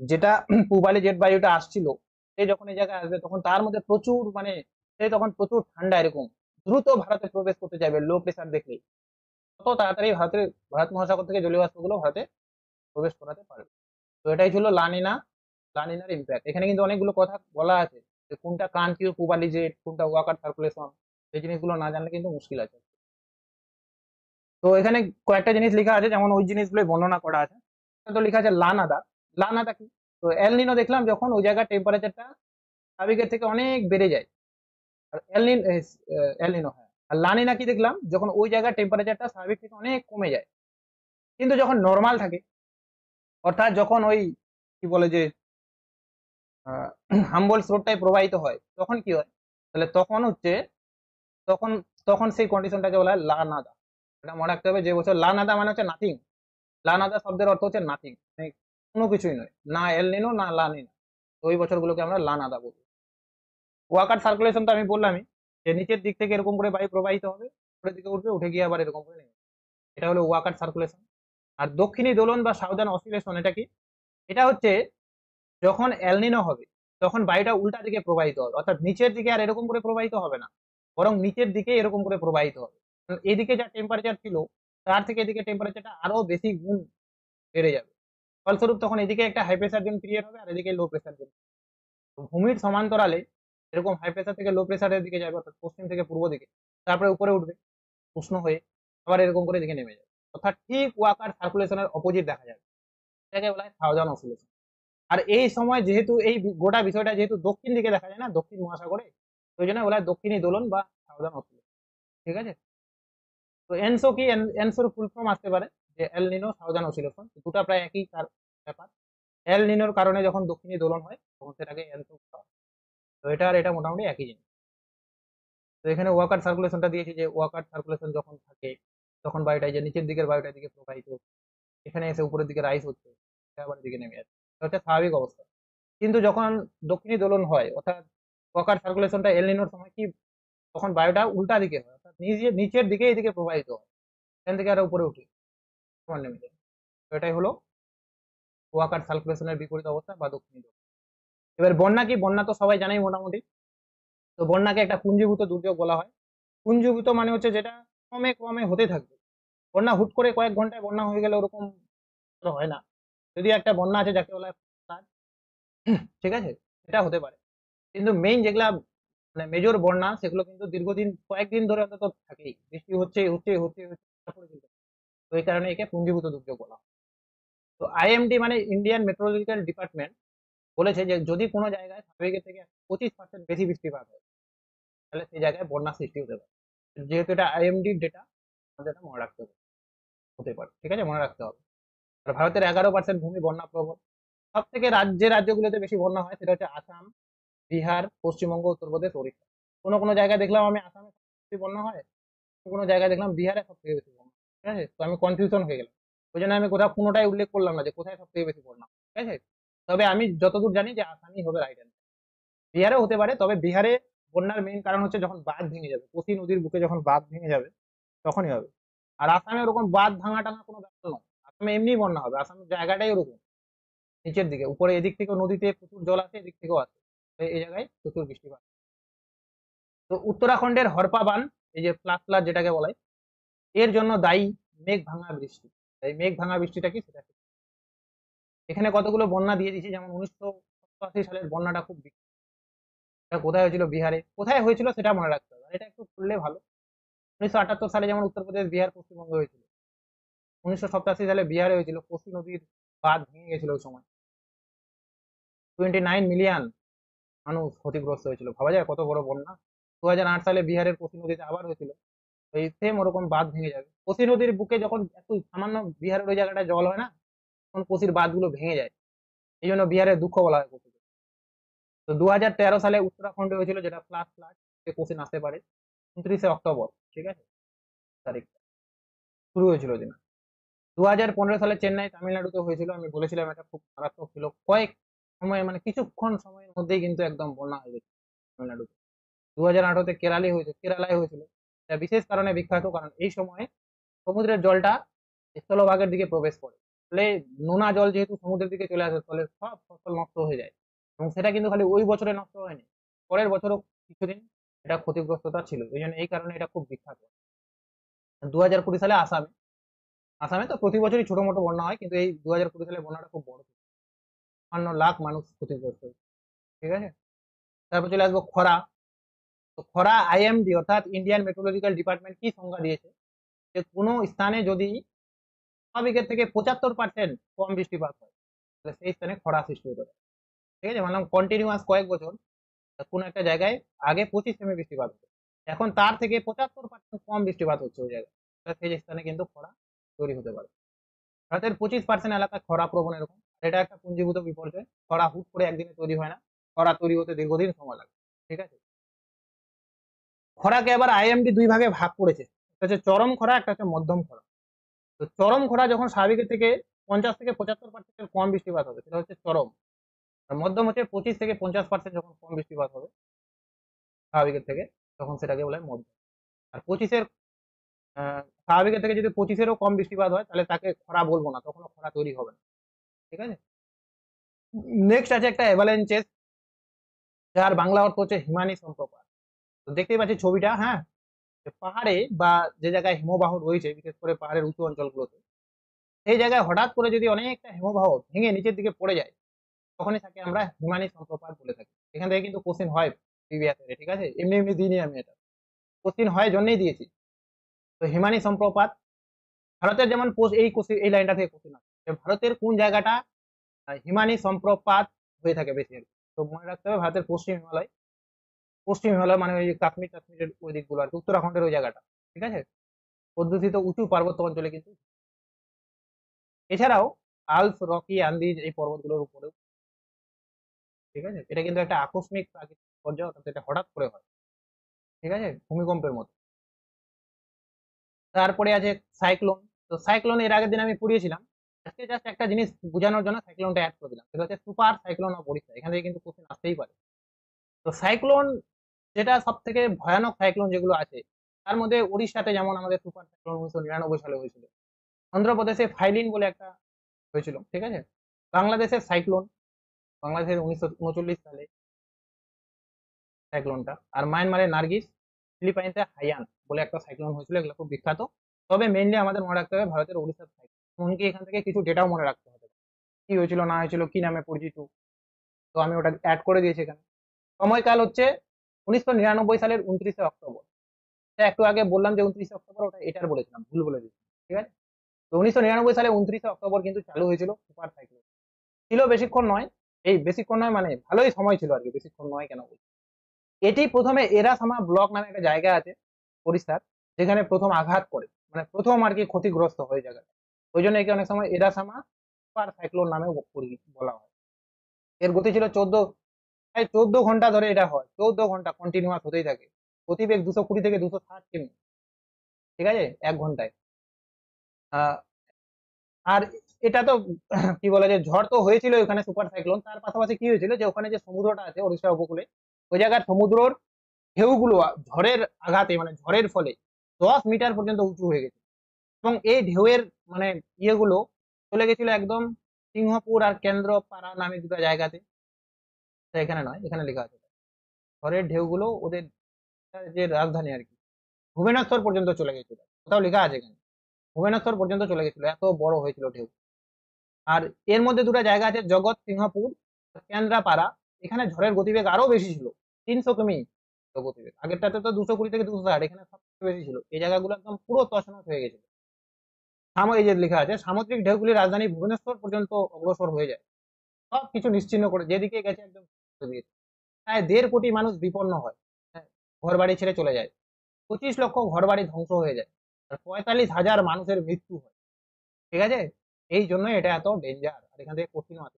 যেটা পূবালি জেট বায়ুটা আসছিল, সে যখন এই জায়গায় আসবে তখন তার মধ্যে প্রচুর মানে সে তখন প্রচুর ঠান্ডা এরকম দ্রুত ভারতে প্রবেশ করতে চাইবে লো প্রেসার দেখলেই, তত তাড়াতাড়ি ভারত মহাসাগর থেকে জলীয় বাষ্পগুলো ভারতে প্রবেশ করাতে পারবে। তো এটাই ছিল লানিনা, লানিনার ইম্প্যাক্ট। এখানে কিন্তু অনেকগুলো কথা বলা আছে যে কোনটা ক্রান্তীয় পূবালি জেট, কোনটা ওয়াকার সার্কুলেশন, এই জিনিসগুলো না জানলে কিন্তু মুশকিল আছে। তো এখানে কয়েকটা জিনিস লেখা আছে, যেমন ওই জিনিসগুলো বর্ণনা করা আছে। তো লেখা আছে লানাদা। লানাদা কি? তো এল নিনো দেখলাম যখন ওই জায়গার টেম্পারেচারটা স্বাভাবিকের থেকে অনেক বেড়ে যায়, আর এল নিনো হ্যাঁ। আর লানিনা কি দেখলাম যখন ওই জায়গার টেম্পারেচারটা স্বাভাবিক থেকে অনেক কমে যায়, কিন্তু যখন নর্মাল থাকে, অর্থাৎ যখন ওই কি বলে যে হাম্বল স্রোতটাই প্রবাহিত হয়, তখন কি হয়, তাহলে তখন হচ্ছে তখন তখন সেই কন্ডিশনটাকে বলা হয় লানাদা। এটা মনে রাখতে হবে, যে বছর লানাদা মানে হচ্ছে নাথিং। লানাদা শব্দের অর্থ হচ্ছে নাথিং, মানে কোনো কিছুই নয়, না এল নিনো না লা নিনো। তো ওই বছরগুলোকে আমরা লানাদা বলি। ওয়াকার সার্কুলেশন তো আমি বললামই, যে নিচের দিক থেকে এরকম করে বায়ু প্রবাহিত হবে, উপরের দিকে উঠবে, উঠে গিয়ে আবার এরকম করে নেমে, এটা হলো ওয়াকার সার্কুলেশন। আর দক্ষিণী দোলন বা সাউদার্ন অসিলেশন, এটা কি? এটা হচ্ছে যখন এলনিনো হবে তখন বায়ুটা উল্টা দিকে প্রবাহিত হবে, অর্থাৎ নিচের দিকে আর এরকম করে প্রবাহিত হবে না, বরং নিচের দিকে এরকম করে প্রবাহিত হবে। কারণ এদিকে যা টেম্পারেচার ছিল তার থেকে এদিকে টেম্পারেচারটা আরো বেশি গুণ বেড়ে যাবে। ফলস্বরূপ তখন এদিকে একটা হাই প্রেসার জোন ক্রিয়েট হবে আর এদিকে লো প্রেসার জোন। ভূমির সমান্তরালে এরকম হাই প্রেসার থেকে লো প্রেসারের দিকে যাবে, অর্থাৎ পশ্চিম থেকে পূর্ব দিকে, তারপরে উপরে উঠবে উষ্ণ হয়ে, আবার এরকম করে দিকে নেমে যাবে, অর্থাৎ ঠিক ওয়াকার সার্কুলেশনের অপোজিট দেখা যাবে। এটাকে বলা হয় সাউদার্ন অসিলেশন। আর এই সময় যেহেতু এই গোটা বিষয়টা যেহেতু দক্ষিণ দিকে দেখা যায় না, দক্ষিণ মহাসাগরে, ওই জন্য বলা হয় দক্ষিণী দোলন বা সাউদার্ন অসিলেশন। ঠিক আছে? তো এনসো কি? এনসোর ফুল ফর্ম আসতে পারে যে এল নিনো, সাউদার্ন অসিলেশন, দুটা প্রায় একই তার ব্যাপার। এল নিনোর কারণে যখন দক্ষিণী দোলন হয় তখন সেটাকে এনসো বলা হয়। তো এটা আর এটা মোটামুটি একই জিনিস। তো এখানে ওয়াকার সার্কুলেশনটা দিয়েছি, যে ওয়াকার সার্কুলেশন যখন থাকে তখন বায়ুটা এই যে নিচের দিকের বায়ুটার দিকে প্রবাহিত হচ্ছে, এখানে এসে উপরের দিকে রাইজ হচ্ছে, আবার দিকে নেমে যাচ্ছে, এটা হচ্ছে স্বাভাবিক অবস্থা। কিন্তু যখন দক্ষিণী দোলন হয়, অর্থাৎ ওয়াকার সার্কুলেশনটা এল নিনোর সময় কি, তখন বায়ুটা উল্টা দিকে হয়, অর্থাৎ নিচের দিকে এদিকে প্রবাহিত হয়, এখান থেকে আরো উপরে উঠে আবার নেমে যায়। তো এটাই হলো ওয়াকার সার্কুলেশনের বিপরীত অবস্থা বা দক্ষিণী দোলন। এবার বন্যা কি? বন্যা তো সবাই জানাই মোটামুটি। তো বন্যাকে একটা পুঞ্জীভূত দুর্যোগ বলা হয়। পুঞ্জীভূত মানে হচ্ছে যেটা ক্রমে ক্রমে হতে থাকবে। বন্যা হুট করে কয়েক ঘন্টায় বন্যা হয়ে গেলে ওরকম হয় না। যদি একটা বন্যা আছে যাকে বলা হয় flood, ঠিক আছে, এটা হতে পারে। কিন্তু মেইন যেগুলা মানে মেজর বন্যা, সেগুলো কিন্তু দীর্ঘদিন কয়েকদিন ধরে অন্তত থাকেই, বৃষ্টি হচ্ছে হচ্ছে হচ্ছে হচ্ছে, তারপরে কিন্তু। তো এই কারণে একে পুঞ্জীভূত দুর্যোগ বলা হয়। তো আইএমডি মানে ইন্ডিয়ান মেট্রোলজিক্যাল ডিপার্টমেন্ট বলেছে যে যদি কোনো জায়গায় স্বাভাবিকের থেকে 25% বেশি বৃষ্টিপাত হয়, তাহলে সেই জায়গায় বন্যা সৃষ্টি হতে পারে। যেহেতু এটা আইএমডি ডেটা, আমাদের এটা মনে রাখতে হবে, হতে পারে। ঠিক আছে, মনে রাখতে হবে। আর ভারতের 11% ভূমি বন্যা প্রবণ। সব থেকে রাজ্যগুলোতে বেশি বন্যা হয় সেটা হচ্ছে আসাম, বিহার, পশ্চিমবঙ্গ, উত্তরপ্রদেশ, ওড়িশা। কোনো কোনো জায়গায় দেখলাম আমি আসামে বেশি বন্যা হয়, কোনো জায়গায় দেখলাম বিহারে সব থেকে বেশি বন্যা। ঠিক আছে, তো আমি কনফিউশন হয়ে গেলাম। ওই জন্য আমি কোথাও কোনোটাই উল্লেখ করলাম না যে কোথায় সব থেকে বেশি বন্যা। ঠিক আছে, তবে আমি যতদূর জানি যে আসামই হবে রাইট অ্যান্সার। বিহারেও হতে পারে, তবে বিহারে বন্যার মেইন কারণ হচ্ছে যখন বাঁধ ভেঙে যাবে, কোসি নদীর বুকে যখন বাঁধ ভেঙে যাবে তখনই হবে। আর আসামে ওরকম বাঁধ ভাঙা টাঙা কোনো ব্যাপার নয়, আসামে এমনি বন্যা হবে, আসামের জায়গাটাই ওরকম নিচের দিকে, উপরে এদিক থেকে নদীতে প্রচুর জল আছে, এদিক থেকেও আছে, এই জায়গায় প্রচুর বৃষ্টিপাত। তো উত্তরাখণ্ডের হরপা বান, এই যে প্লাস যেটাকে বলে, এর জন্য দায়ী মেঘ ভাঙা বৃষ্টি। এই মেঘ ভাঙা বৃষ্টিটা কি সেটা এখানে কতগুলো বন্যা দিয়ে দিয়েছি, যেমন 1987 সালের বন্যাটা খুব বিখ্যাত। এটা কোথায় হয়েছিল? বিহারে। কোথায় হয়েছিল সেটা মনে রাখতে হবে, এটা একটু পড়লে ভালো। 1978 সালে যেমন উত্তরপ্রদেশ, বিহার, পশ্চিমবঙ্গে হয়েছিল। 1987 সালে বিহারে হয়েছিল, কোসি নদীর বাঁধ ভেঙে গেছিল ওই সময়। 29 মিলিয়ন মানুষ ক্ষতিগ্রস্ত হয়েছিল, ভাবা যায় কত বড় বন্যা। 2008 সালে বিহারের কোসি নদীতে আবার হয়েছিল, এই সেম ওরকম বাঁধ ভেঙে যাবে। কোসি নদীর বুকে যখন একটু সামান্য বিহারের ওই জায়গাটা জল হয় না, তখন কোসির বাঁধগুলো ভেঙে যায়, এই জন্য বিহারের দুঃখ বলা হয় কোসিকে। তো 2013 সালে উত্তরাখণ্ডে হয়েছিল, যেটা ফ্লাড, কোসিন আসতে পারে 29 অক্টোবর, ঠিক আছে, তারিখ শুরু হয়েছিল দিন। 2015 সালে চেন্নাই, তামিলনাড়ুতে হয়েছিল, আমি বলেছিলাম এটা খুব মারাত্মক ছিল, কয়েক সময় মানে কিছুক্ষণ সময়ের মধ্যেই কিন্তু একদম বন্যা হয়ে গেছে তামিলনাড়ুতে। 2018-তে কেরালায় হয়েছিল, এটা বিশেষ কারণে বিখ্যাত, কারণ এই সময় সমুদ্রের জলটা স্থলভাগের দিকে প্রবেশ করে। ফলে নোনা জল যেহেতু সমুদ্রের দিকে চলে আসে, ফলে সব ফসল নষ্ট হয়ে যায়। এবং সেটা কিন্তু খালি ওই বছরে নষ্ট হয়নি, পরের বছরও কিছুদিন এটা ক্ষতিগ্রস্ততা ছিল। এই জন্য এই কারণে এটা খুব বিখ্যাত। 2020 সালে আসামে, আসামে তো প্রতি বছরই ছোট মোটো বন্যা হয়, কিন্তু এই 2020 সালে বন্যাটা খুব বড় ছিল। 56 লাখ মানুষ ক্ষতিগ্রস্ত হয়েছে। ঠিক আছে, তারপর চলে আসবো খরা। তো খরা আইএমডি অর্থাৎ ইন্ডিয়ান মেট্রোলজিক্যাল ডিপার্টমেন্ট কি সংজ্ঞা দিয়েছে, যে কোনো স্থানে যদি স্বাভাবিকের থেকে 75% কম বৃষ্টিপাত হয়, তাহলে সেই স্থানে খরা সৃষ্টি হতে পারে। ঠিক আছে, মানে কন্টিনিউয়াস কয়েক বছর কোনো একটা জায়গায় আগে 25 সেমি বৃষ্টিপাত হতো, এখন তার থেকে 75% কম বৃষ্টিপাত হচ্ছে ওই জায়গায়, তাহলে সেই স্থানে কিন্তু খরা তৈরি হতে পারে। ভারতের 25% এলাকা খরা প্রবণ এরকম। এটা একটা পুঞ্জীভূত বিপর্যয়, খরা হুট করে একদিনে তৈরি হয় না, খরা তৈরি হতে দীর্ঘদিন সময় লাগে। ঠিক আছে, খরাকে আবার আইএমডি দুই ভাগে ভাগ করেছে, একটা হচ্ছে চরম খরা, একটা হচ্ছে মধ্যম খরা। তো চরম খরা যখন স্বাভাবিকের থেকে 50 থেকে 75% কম বৃষ্টিপাত হবে, সেটা হচ্ছে চরম। আর মধ্যম হচ্ছে 25 থেকে 50% যখন কম বৃষ্টিপাত হবে স্বাভাবিকের থেকে, তখন সেটাকে বলে মধ্যম। আর 25-এর স্বাভাবিকের থেকে যদি 25-এরও কম বৃষ্টিপাত হয়, তাহলে তাকে খরা বলবো না, তখন খরা তৈরি হবে না। ঠিক আছে, নেক্সট আছে একটা অ্যাভালাঞ্চেস, যার বাংলা অর্থ হচ্ছে হিমানি সম্প্রপাত। তো দেখতেই পাচ্ছি ছবিটা, হ্যাঁ, পাহাড়ে বা যে জায়গায় হিমবাহ রয়েছে, বিশেষ করে পাহাড়ের উঁচু অঞ্চলগুলোতে, সেই জায়গায় হঠাৎ করে যদি অনেকটা হিমবাহ ভেঙে নিচের দিকে পড়ে যায়, তখনই তাকে আমরা হিমানি সম্প্রপাত বলে থাকি। এখান থেকে কিন্তু কোশ্চেন হয় প্রিভিয়াস ইয়ারে। ঠিক আছে, এমনি এমনি দিইনি আমি, এটা কোশ্চেন হয় জন্যই দিয়েছি। তো হিমানি সম্প্রপাত ভারতের যেমন এই লাইনটা থেকে কোশ্চেন আছে, ভারতের কোন জায়গাটা হিমানি সম্প্রপাত হয়ে থাকে বেশি আর কি। তো মনে রাখতে হবে ভারতের পশ্চিম হিমালয়, পশ্চিম হিমালয় মানে ওই কাশ্মীরের ওই দিকগুলো আর কি, উত্তরাখণ্ডের ওই জায়গাটা। ঠিক আছে, অধ্যুষিত উঁচু পার্বত্য অঞ্চলে কিন্তু। এছাড়াও আলপস, রকি, আন্দিজ এই পর্বতগুলোর উপরেও। ঠিক আছে, এটা কিন্তু একটা আকস্মিক প্রাকৃতিক বিপর্যয়, অর্থাৎ এটা হঠাৎ করে হয়। ঠিক আছে, ভূমিকম্পের মতো। তারপরে আছে সাইক্লোন। তো সাইক্লোন এর আগের দিন আমি পড়িয়েছিলাম, আজকে জাস্ট একটা জিনিস বোঝানোর জন্য সাইক্লোনটা অ্যাড করে দিলাম, সেটা হচ্ছে সুপার সাইক্লোন অফ ওড়িশা। এখান থেকে কিন্তু কোশ্চেন আসতেই পারে। তো সাইক্লোন, যেটা সব থেকে ভয়ানক সাইক্লোন যেগুলো আছে, তার মধ্যে উড়িষ্যাতে যেমন আমাদের সুপার সাইক্লোন 1999 সালে হয়েছিল, অন্ধ্রপ্রদেশে ফাইলিন বলে একটা হয়েছিল। ঠিক আছে, বাংলাদেশের সাইক্লোন, বাংলাদেশের 1939 সালে সাইক্লোনটা। আর মায়ানমারের নার্গিস, ফিলিপাইন্সে হাইয়ান বলে একটা সাইক্লোন হয়েছিল, এগুলো খুব বিখ্যাত। তবে মেইনলি আমাদের মনে রাখতে হবে ভারতের উড়িষ্যার সাইক্লোন, এমনকি এখান থেকে কিছু ডেটাও মনে রাখতে হবে, কি হয়েছিল না হয়েছিল, কি নামে পরিচিত। তো আমি ওটা অ্যাড করে দিয়েছি এখানে। সময়কাল হচ্ছে 1999 সালের 29 অক্টোবর। একটু আগে বললাম যে 29 অক্টোবর, ওটা এটার বলেছিলাম, ভুল বলে দিচ্ছি। ঠিক আছে, তো 1999 সালে 29 অক্টোবর কিন্তু চালু হয়েছিল সুপার সাইক্লোন। ছিল বেশিক্ষণ নয়, এই বেশিক্ষণ নয় মানে ভালোই সময় ছিল আর কি, বেশিক্ষণ নয় কেন বলছি। এটি প্রথমে এরাসামা ব্লক নামে একটা জায়গা আছে ওড়িশার, যেখানে প্রথম আঘাত করে, মানে প্রথম আর কি ক্ষতিগ্রস্ত হয়ে জায়গাটা। ওই জন্য একে অনেক সময় এরাসামা সুপার সাইক্লোন নামেও বলা হয়। এর গতি ছিল 14 ঘন্টা ধরে এটা হয়, 14 ঘন্টা কন্টিনিউয়াস হতেই থাকে। গতিবেগ 220 থেকে 260 কিমি। ঠিক আছে, 1 ঘন্টায়। আহ, আর এটা তো কি বলে, যে ঝড় তো হয়েছিল ওখানে সুপার সাইক্লোন, তার পাশাপাশি কি হয়েছিল যে ওখানে যে সমুদ্রটা আছে ওড়িশা উপকূলে, ওই জায়গার সমুদ্রর ঢেউগুলো ঝড়ের আঘাতে, মানে ঝড়ের ফলে 10 মিটার পর্যন্ত উঁচু হয়ে গেছে। এবং এই ঢেউয়ের মানে ইয়েগুলো চলে গেছিল একদম সিংহপুর আর কেন্দ্রপাড়া নামে দুটো জায়গাতে। তা এখানে নয়, এখানে লেখা আছে ঝড়ের ঢেউগুলো ওদের যে রাজধানী আর কি, ভুবনেশ্বর পর্যন্ত চলে গেছিল। কোথাও লেখা আছে এখানে ভুবনেশ্বর পর্যন্ত চলে গেছিল, এত বড় হয়েছিল ঢেউ। আর এর মধ্যে দুটো জায়গা আছে, জগৎ সিংহপুর, কেন্দ্রাপাড়া। এখানে ঝড়ের গতিবেগ আরো বেশি ছিল, 300 কিমি গতিবেগ। আগেরটাতে তো 220 থেকে 260, এখানে সবচেয়ে বেশি ছিল। এই জায়গাগুলো একদম পুরো তছনছ হয়ে গেছিল। এই যে লেখা আছে সামুদ্রিক ঢেউগুলি রাজধানী ভুবনেশ্বর পর্যন্ত অগ্রসর হয়ে যায়, সবকিছু নিশ্চিহ্ন করে, যেদিকে গেছে একদম করে দিয়েছে। প্রায় 1.5 কোটি মানুষ বিপন্ন হয়, হ্যাঁ, ঘর বাড়ি ছেড়ে চলে যায়। 25 লক্ষ ঘর বাড়ি ধ্বংস হয়ে যায়, আর 45,000 মানুষের মৃত্যু হয়। ঠিক আছে, এই জন্য এটা এত ডেঞ্জার। আর এখান থেকে কোশ্চিন আছে,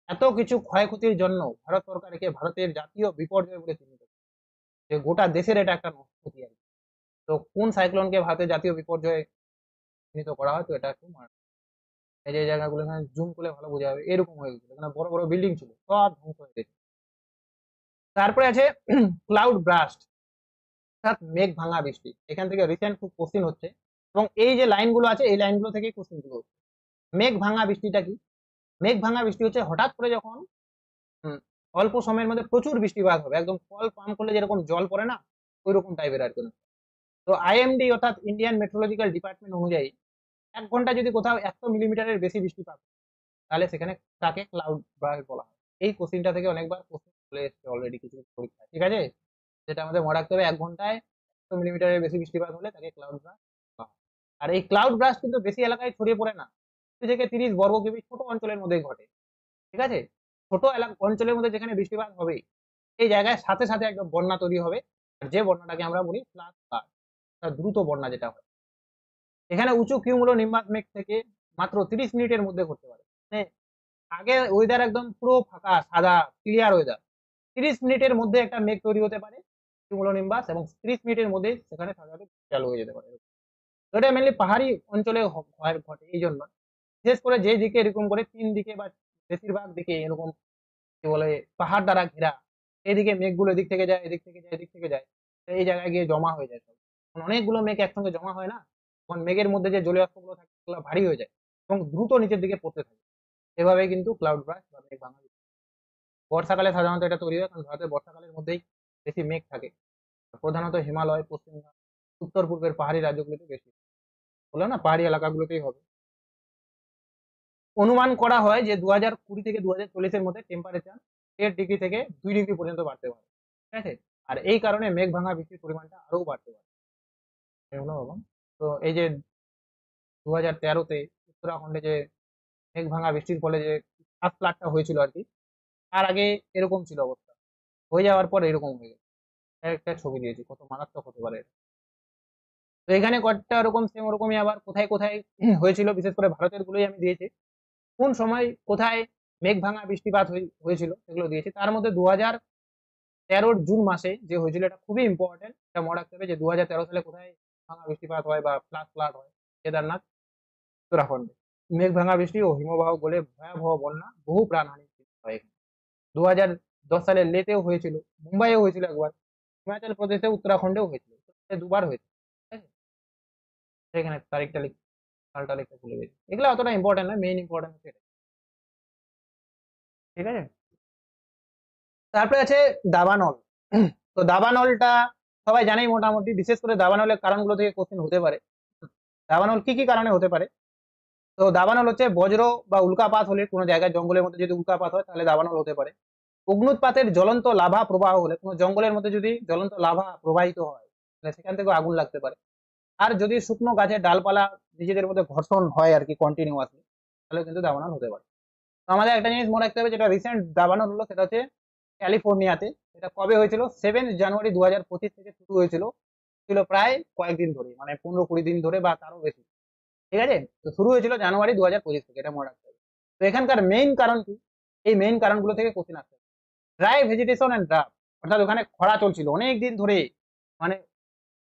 এত কিছু ক্ষয়ক্ষতির জন্য ভারত সরকার একে ভারতের জাতীয় বিপর্যয় বলে চিহ্নিত করে, যে গোটা দেশের এটা একটা ক্ষতি আর কি। তো কোন সাইক্লোনকে ভারতের জাতীয় বিপর্যয় চিহ্নিত করা হয়, তো এটা একটু এই যে জায়গাগুলো এখানে জুম করলে ভালো বোঝা যাবে, এরকম হয়ে গেছিল, এখানে বড় বড় বিল্ডিং ছিল, সব ধ্বংস হয়ে গেছে। তারপরে আছে ক্লাউড ব্রাস্ট, অর্থাৎ মেঘ ভাঙা বৃষ্টি। এখান থেকে রিসেন্ট খুব কোশ্চিন হচ্ছে, এবং এই যে লাইনগুলো আছে এই লাইনগুলো থেকে কোশ্চেন গুলো হচ্ছে। মেঘ ভাঙা বৃষ্টিটা কি? মেঘ ভাঙা বৃষ্টি হচ্ছে হঠাৎ করে যখন হুম, অল্প সময়ের মধ্যে প্রচুর বৃষ্টিপাত হবে, একদম কল পাম্প করলে যেরকম জল পড়ে না, ওই রকম টাইপের আর কি। তো আইএমডি অর্থাৎ ইন্ডিয়ান মেট্রোলজিক্যাল ডিপার্টমেন্ট অনুযায়ী 1 ঘন্টা যদি কোথাও 100 মিলিমিটারের বেশি বৃষ্টিপাত হয়, তাহলে সেখানে তাকে ক্লাউড বার্স্ট বলা হয়। এই কোশ্চিনটা থেকে অনেকবার কোশ্চিন চলে এসেছে অলরেডি কিছু পরীক্ষায়, ঠিক আছে? যেটা আমাদের মনে রাখতে হবে, 1 ঘন্টায় 100 মিলিমিটারের বেশি বৃষ্টিপাত হলে তাকে ক্লাউড ব্রাস্ট বলা হয়। আর এই ক্লাউড ব্রাস্ট কিন্তু বেশি এলাকায় ছড়িয়ে পড়ে না, 20 থেকে 30 বর্গ কিমি ছোট অঞ্চলের মধ্যেই ঘটে, ঠিক আছে? ছোট এলাকা অঞ্চলের মধ্যে যেখানে বৃষ্টিপাত হবে, এই জায়গায় সাথে সাথে একদম বন্যা তৈরি হবে। আর যে বন্যাটাকে আমরা বলি ফ্লাড ফ্লাড, দ্রুত বন্যা যেটা হয়। এখানে উঁচু কিউমুলো নিম্বাস মেঘ থেকে মাত্র 30 মিনিটের মধ্যে ঘটতে পারে। মানে আগে ওয়েদার একদম পুরো ফাঁকা সাদা ক্লিয়ার ওয়েদার, 30 মিনিটের মধ্যে একটা মেঘ তৈরি হতে পারে কিউমুলো নিম্বাস, এবং 30 মিনিটের মধ্যেই সেখানে সাধারণত চালু হয়ে যেতে পারে। তো এটা মেনলি পাহাড়ি অঞ্চলে ঘটে এই জন্য, বিশেষ করে যে দিকে এরকম করে 3 দিকে বা বেশিরভাগ দিকে এরকম কি বলে পাহাড় দ্বারা ঘেরা, এদিকে মেঘগুলো এদিক থেকে যায় এদিক থেকে যায় এদিক থেকে যায়, তো এই জায়গায় গিয়ে জমা হয়ে যায় সব। কারণ অনেকগুলো মেঘ একসঙ্গে জমা হয় না, তখন মেঘের মধ্যে যে জলীয় বাষ্পগুলো থাকে সেগুলো ভারী হয়ে যায় এবং দ্রুত নিচের দিকে পড়তে থাকে। এভাবে কিন্তু ক্লাউড ব্রাস্ট বা মেঘ ভাঙা বর্ষাকালে সাধারণত এটা তৈরি হয়, কারণ ভারতের বর্ষাকালের মধ্যেই বেশি মেঘ থাকে। প্রধানত হিমালয়, পশ্চিমবঙ্গ, উত্তর পূর্বের পাহাড়ি রাজ্যগুলোতে বেশি, বললো না পাহাড়ি এলাকাগুলোতেই হবে। অনুমান করা হয় যে 2020 থেকে 2040-এর মধ্যে টেম্পারেচার 1.5 ডিগ্রি থেকে 2 ডিগ্রি পর্যন্ত বাড়তে পারে, ঠিক আছে? আর এই কারণে মেঘ ভাঙা বৃষ্টির পরিমাণটা আরো বাড়তে পারে। এই হলো এবং তো এই যে 2013-তে উত্তরাখণ্ডে যে মেঘ ভাঙা বৃষ্টির ফলে যে ফার্স্ট ফ্লাডটা হয়েছিল আর কি, তার আগে এরকম ছিল অবস্থা, হয়ে যাওয়ার পর এরকম হয়ে গেছে। একটা ছবি দিয়েছি, কত মারাত্মক হতে পারে এটা। তো এখানে কয়েকটা ওরকম সেম ওরকমই আবার কোথায় কোথায় হয়েছিল, বিশেষ করে ভারতের গুলোই আমি দিয়েছি। কোন সময় কোথায় মেঘ ভাঙা বৃষ্টিপাত হয়েছিল সেগুলো দিয়েছি। তার মধ্যে 2013 জুন মাসে যে হয়েছিল এটা খুবই ইম্পর্টেন্ট, এটা মনে রাখতে হবে যে 2013 সালে কোথায় ভাঙা বৃষ্টিপাত হয় বা ফ্লাড ফ্লাড হয়? কেদারনাথ, উত্তরাখণ্ডে। মেঘ ভাঙা বৃষ্টি ও হিমবাহ গলে ভয়াবহ বন্যা, বহু প্রাণহানি হয় এখানে। 2010 সালে লেতেও হয়েছিল, মুম্বাইও হয়েছিল একবার, হিমাচল প্রদেশে উত্তরাখণ্ডেও হয়েছিল, দুবার হয়েছে, ঠিক আছে? সেখানে তারিখটা সালটা লিখতে ভুলে গেছি। এগুলো অতটা ইম্পর্টেন্ট না, মেইন ইম্পর্টেন্ট হচ্ছে এটা, ঠিক আছে? তারপরে আছে দাবানল। তো দাবানলটা সবাই জানেই মোটামুটি, বিশেষ করে দাবানলের কারণগুলো থেকে কোশ্চেন হতে পারে। দাবানল কি কি কারণে হতে পারে? তো দাবানল হচ্ছে বজ্র বা উল্কাপাত হলে, কোনো জায়গায় জঙ্গলের মধ্যে যদি উল্কাপাত হয় তাহলে দাবানল হতে পারে। অগ্নুৎপাতের জ্বলন্ত লাভা প্রবাহ হলে, কোনো জঙ্গলের মধ্যে যদি জ্বলন্ত লাভা প্রবাহিত হয় তাহলে সেখান থেকে আগুন লাগতে পারে। আর যদি শুকনো গাছের ডালপালা নিজেদের মধ্যে ঘর্ষণ হয় আর কি কন্টিনিউয়াসলি, তাহলে কিন্তু দাবানল হতে পারে। তো আমাদের একটা জিনিস মনে রাখতে হবে, যেটা রিসেন্ট দাবানল হলো সেটা হচ্ছে ক্যালিফোর্নিয়াতে। এটা কবে হয়েছিল? 7 জানুয়ারি 2025 থেকে শুরু হয়েছিল, ছিল প্রায় কয়েকদিন ধরে, মানে 15-20 দিন ধরে বা তারও বেশি, ঠিক আছে? তো শুরু হয়েছিল জানুয়ারি 2025 থেকে, এটা মনে রাখতে হবে। তো এখানকার মেইন কারণ কি? এই মেইন কারণগুলো থেকে কোশ্চেন আসতে হবে। ড্রাই ভেজিটেশন এন্ড ড্রাফট, অর্থাৎ ওখানে খরা চলছিল অনেক দিন ধরে, মানে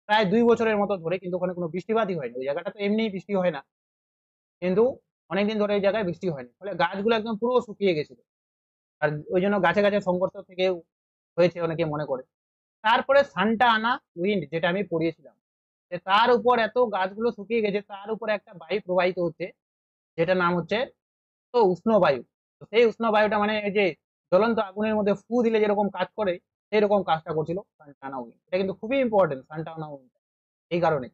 প্রায় 2 বছরের মতো ধরে, কিন্তু ওখানে কোনো বৃষ্টিপাতই হয়নি। ওই জায়গাটা তো এমনিই বৃষ্টি হয় না, কিন্তু অনেকদিন ধরে এই জায়গায় বৃষ্টি হয়নি, ফলে গাছগুলো একদম পুরো শুকিয়ে গেছিল। আর ওই জন্য গাছে গাছে সংঘর্ষ থেকে হয়েছে অনেকে মনে করে। তারপরে সান্টা আনা উইন্ড, যেটা আমি পড়িয়েছিলাম, যে তার উপর এত গাছগুলো শুকিয়ে গেছে, তার উপর একটা বায়ু প্রবাহিত হচ্ছে, যেটা নাম হচ্ছে তো উষ্ণ বায়ু। তো সেই উষ্ণ বায়ুটা মানে এই যে জ্বলন্ত আগুনের মধ্যে ফু দিলে যেরকম কাজ করে, সেরকম কাজটা করছিল সান্টা আনা উইন্ড। এটা কিন্তু খুবই ইম্পর্টেন্ট সান্টা আনা উইন্ড, এই কারণে।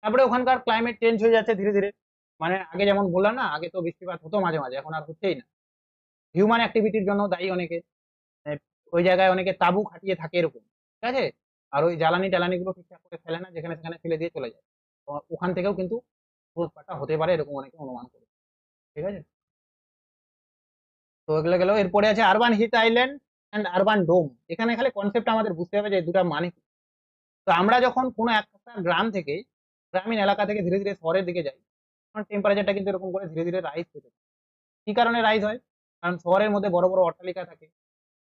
তারপরে ওখানকার ক্লাইমেট চেঞ্জ হয়ে যাচ্ছে ধীরে ধীরে, মানে আগে যেমন বললাম না, আগে তো বৃষ্টিপাত হতো মাঝে মাঝে, এখন আর হচ্ছেই না। হিউম্যান অ্যাক্টিভিটির জন্য দায়ী অনেকে, মানে ওই জায়গায় অনেকে তাঁবু খাটিয়ে থাকে এরকম, ঠিক আছে? আর ওই জ্বালানি টালানি গুলো ঠিকঠাক করে ফেলে না, যেখানে সেখানে ফেলে দিয়ে চলে যায়। তো ওখান থেকেও কিন্তু লুটপাটটা হতে পারে, এরকম অনেকে অনুমান করে, ঠিক আছে? তো এগুলো গেল। এরপরে আছে urban heat island and urban dome. এখানে খালি কনসেপ্ট আমাদের বুঝতে হবে যে দুটা মানে কি। তো আমরা যখন কোনো একটা গ্রাম থেকে, গ্রামীণ এলাকা থেকে ধীরে ধীরে শহরের দিকে যাই, তখন টেম্পারেচারটা কিন্তু এরকম করে ধীরে ধীরে রাইজ পেতে থাকে। কি কারণে রাইজ হয়? কারণ শহরের মধ্যে বড় বড় অট্টালিকা থাকে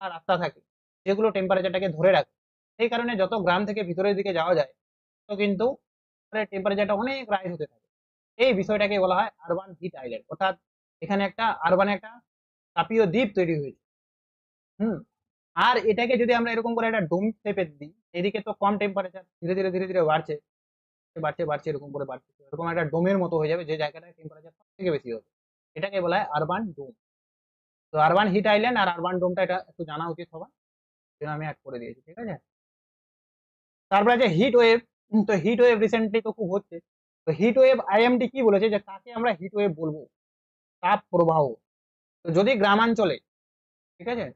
আর রাস্তা থাকে, যেগুলো টেম্পারেচারটাকে ধরে রাখে। সেই কারণে যত গ্রাম থেকে ভিতরের দিকে যাওয়া যায়, তো কিন্তু টেম্পারেচারটা অনেক রাইজ হতে থাকে। এই বিষয়টাকে বলা হয় আরবান হিট আইল্যান্ড, অর্থাৎ এখানে একটা আরবান একটা তাপীয় দ্বীপ তৈরি হয়েছে। হুম। আর এটাকে যদি আমরা এরকম করে একটা ডোম শেপের দিই, এদিকে তো কম টেম্পারেচার ধীরে ধীরে ধীরে ধীরে বাড়ছে, বাড়ছে বাড়ছে এরকম করে বাড়ছে, এরকম একটা ডোমের মতো হয়ে যাবে যে জায়গাটায় টেম্পারেচার সব থেকে বেশি হবে। এটাকে বলা হয় আরবান ডোম। তো আরবান হিট আইল্যান্ড আর আরবান ডোমটা এটা একটু জানা উচিত সবার, যেন আমি অ্যাড করে দিয়েছি, ঠিক আছে। তারপরে আছে হিট ওয়েভ। তো হিট ওয়েভ রিসেন্টলি তো খুব হচ্ছে। তো হিট ওয়েভ আইএমডি কি বলেছে যে কাকে আমরা হিট ওয়েভ বলবো, তাপ প্রবাহ। তো যদি গ্রামাঞ্চলে, ঠিক আছে,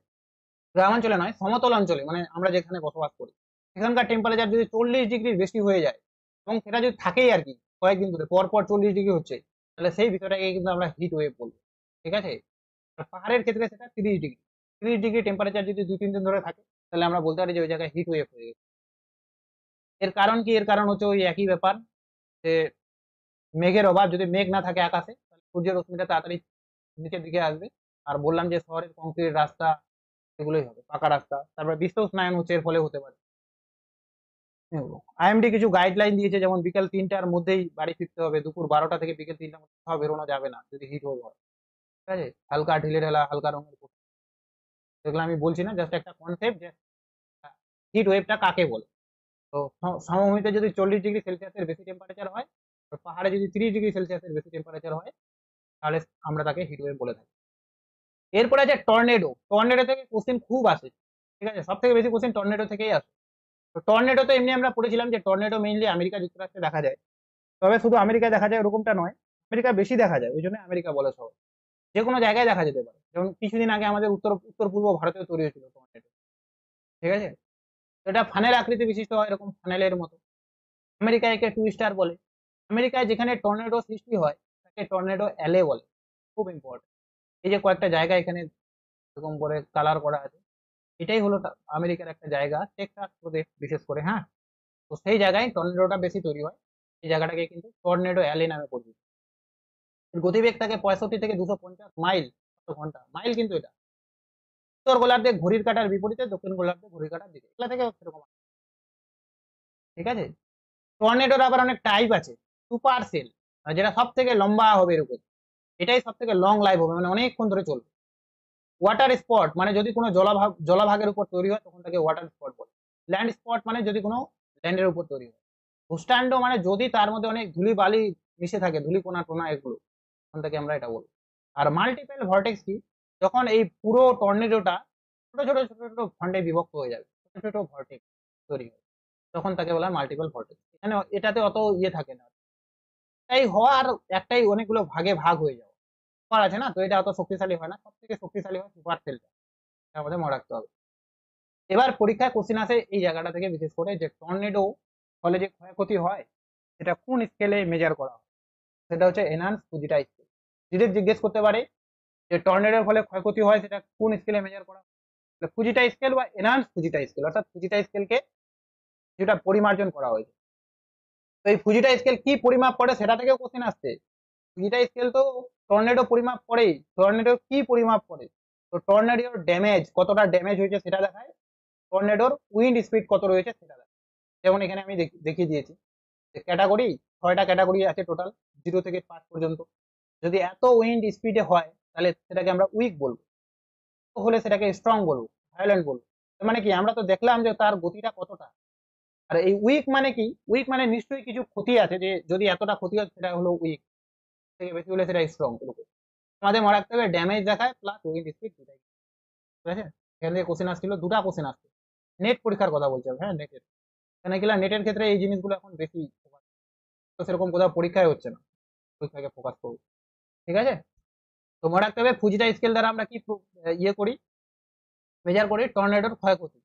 গ্রামাঞ্চলে নয় সমতল অঞ্চলে, মানে আমরা যেখানে বসবাস করি সেখানকার টেম্পারেচার যদি 40 ডিগ্রির বেশি হয়ে যায় এবং সেটা যদি থাকেই আর কি কয়েকদিন ধরে পর পর 40 ডিগ্রি হচ্ছে, তাহলে সেই বিষয়টাকে কিন্তু আমরা হিট ওয়েভ বলবো, ঠিক আছে। আর পাহাড়ের ক্ষেত্রে সেটা 30 ডিগ্রি, 30 ডিগ্রি টেম্পারেচার যদি 2-3 দিন ধরে থাকে, তাহলে আমরা বলতে পারি যে ওই জায়গায় হিট ওয়েভ হয়ে গেছে। এর কারণ কি? এর কারণ হচ্ছে ওই একই ব্যাপার, যে মেঘের অভাব। যদি মেঘ না থাকে আকাশে, তাহলে সূর্যের রশ্মিটা তাড়াতাড়ি নিচের দিকে আসবে। আর বললাম যে শহরের কংক্রিট রাস্তা এগুলোই হবে, পাকা রাস্তা। তারপরে বিশ্ব উষ্ণায়ন হচ্ছে, এর ফলে হতে পারে এগুলো। আইএমডি কিছু গাইডলাইন দিয়েছে, যেমন বিকেল 3টার মধ্যেই বাড়ি ফিরতে হবে, দুপুর 12টা থেকে বিকেল 3টার মধ্যে কোথাও বেরোনো যাবে না যদি হিট ওয়েভ হয়, ঠিক আছে। হালকা ঢিলে ঢালা হালকা রঙের পোশাক, যেগুলো আমি বলছি না, জাস্ট একটা কনসেপ্ট যে হিট ওয়েভটা কাকে বলে। তো সমভূমিতে যদি 40 ডিগ্রি সেলসিয়াসের বেশি টেম্পারেচার হয়, তো পাহাড়ে যদি 30 ডিগ্রি সেলসিয়াসের বেশি টেম্পারেচার হয়, তাহলে আমরা তাকে হিট ওয়েভ বলে থাকি। এরপরে আছে টর্নেডো। টর্নেডো থেকে কোশ্চেন খুব আসে, ঠিক আছে, সব থেকে বেশি কোশ্চেন টর্নেডো থেকেই আসে। তো টর্নেডো তো এমনি আমরা পড়েছিলাম যে টর্নেডো মেইনলি আমেরিকা যুক্তরাষ্ট্রে দেখা যায়। তবে শুধু আমেরিকায় দেখা যায় ওরকমটা নয়, আমেরিকা বেশি দেখা যায়, ওই জন্য আমেরিকা বলে সবাই। যে কোনো জায়গায় দেখা যেতে পারে, যেমন কিছুদিন আগে আমাদের উত্তর উত্তর পূর্ব ভারতেও তৈরি হয়েছিল টর্নেডো, ঠিক আছে। তো এটা ফানেল আকৃতি বিশিষ্ট হয়, এরকম ফানেলের মতো। আমেরিকায় একে টু স্টার বলে। আমেরিকায় যেখানে টর্নেডো সৃষ্টি হয় তাকে টর্নেডো অ্যালে বলে, খুব ইম্পর্টেন্ট। এই যে কয়েকটা জায়গা এখানে এরকম করে কালার করা আছে, এটাই হলো আমেরিকার একটা জায়গা, টেক্সাস প্রদেশ বিশেষ করে, হ্যাঁ। তো সেই জায়গায় টর্নেডোটা বেশি তৈরি হয়। এই জায়গাটাকে কিন্তু টর্নেডো অ্যালে নামে পরিচিত। এর গতিবেগ থাকে 65 থেকে 250 মাইল ঘন্টা, মাইল কিন্তু এটা। উত্তর গোলার্ধে ঘড়ির কাঁটার বিপরীতে দক্ষিণ গোলার্ধে ঘড়ির কাঁটার দিকে, এগুলা থেকে সেরকম, ঠিক আছে। টর্নেডোর আবার অনেক টাইপ আছে। সুপার সেল, যেটা সব থেকে লম্বা হবে এরকম, এটাই সব থেকে লং লাইফ হবে, মানে অনেকক্ষণ ধরে চলবে। ওয়াটার স্পট, মানে যদি কোনো জলাভাগের উপর তৈরি হয় তখন তাকে ওয়াটার স্পট বলে। ল্যান্ড স্পট মানে যদি কোনো ল্যান্ডের উপর তৈরি হয়। ভূস্টান্ড মানে যদি তার মধ্যে অনেক ধুলি বালি মিশে থাকে, ধুলি কোনা টোনা এগুলো, তখন থেকে আমরা এটা বলবো। আর মাল্টিপল ভর্টেক্স কি? যখন এই পুরো টর্নেডোটা ছোট ছোট ছোট ছোট খন্ডে বিভক্ত হয়ে যাবে, ছোট ছোট ভর্টেক্স তৈরি হয়, তখন তাকে বলা হয় মাল্টিপল ভর্টেক্স। এখানে এটাতে অত ইয়ে থাকে না, একটাই হওয়া আর একটাই অনেকগুলো ভাগে ভাগ হয়ে যাওয়া। সুপার আছে না, তো এটা অত শক্তিশালী হয় না, সব থেকে শক্তিশালী হয় সুপার সেলটা, এটা আমাদের মনে রাখতে হবে। এবার পরীক্ষায় কোশ্চেন আসে এই জায়গাটা থেকে বিশেষ করে, যে টর্নেডো ফলে যে ক্ষয়ক্ষতি হয় সেটা কোন স্কেলে মেজার করা হয়। সেটা হচ্ছে এনহান্স ফুজিটা স্কেল। ডিরেক্ট জিজ্ঞেস করতে পারে যে টর্নেডোর ফলে ক্ষয়ক্ষতি হয় সেটা কোন স্কেলে মেজার করা হয়, ফুজিটা স্কেল বা এনহান্স ফুজিটা স্কেল, অর্থাৎ ফুজিটা স্কেলকে যেটা পরিমার্জন করা হয়েছে। তো এই ফুজিটা স্কেল কি পরিমাপ করে সেটা থেকেও কোশ্চেন আসছে। ফুজিটা স্কেল তো টর্নেডো পরিমাপ করেই, টর্নেডো কি পরিমাপ করে? তো টর্নেডোর ড্যামেজ, কতটা ড্যামেজ হয়েছে সেটা দেখায়, টর্নেডোর উইন্ড স্পিড কত রয়েছে সেটা দেখায়। যেমন এখানে আমি দেখিয়ে দিয়েছি যে ক্যাটাগরি, 6টা ক্যাটাগরি আছে টোটাল, 0 থেকে 5 পর্যন্ত। যদি এত উইন্ড স্পিডে হয় তাহলে সেটাকে আমরা উইক বলবো, হলে সেটাকে স্ট্রং বলবো, ভায়োলেন্ট বলবো। মানে কি, আমরা তো দেখলাম যে তার গতিটা কতটা। আর এই উইক মানে কি? উইক মানে নিশ্চয়ই কিছু ক্ষতি আছে, যে যদি এতটা ক্ষতি হয় সেটা হলো উইক, থেকে বেশি হলে সেটা স্ট্রং। আমাদের মনে রাখতে হবে ড্যামেজ দেখায় প্লাস উইন্ড স্পিড দুটাই, ঠিক আছে। এখান থেকে কোশ্চেন আসছিল, দুটা কোশ্চেন আসছে। নেট পরীক্ষার কথা বলছে, হ্যাঁ নেটের, কেন কি নেটের ক্ষেত্রে এই জিনিসগুলো এখন বেশি focus, তো সেরকম কোথাও পরীক্ষায় হচ্ছে না, পরীক্ষাকে ফোকাস করবো, ঠিক আছে। তো মনে রাখতে হবে ফুজিটা স্কেল দ্বারা আমরা কি ইয়ে করি, মেজার করি টর্নেডোর ক্ষয়ক্ষতি,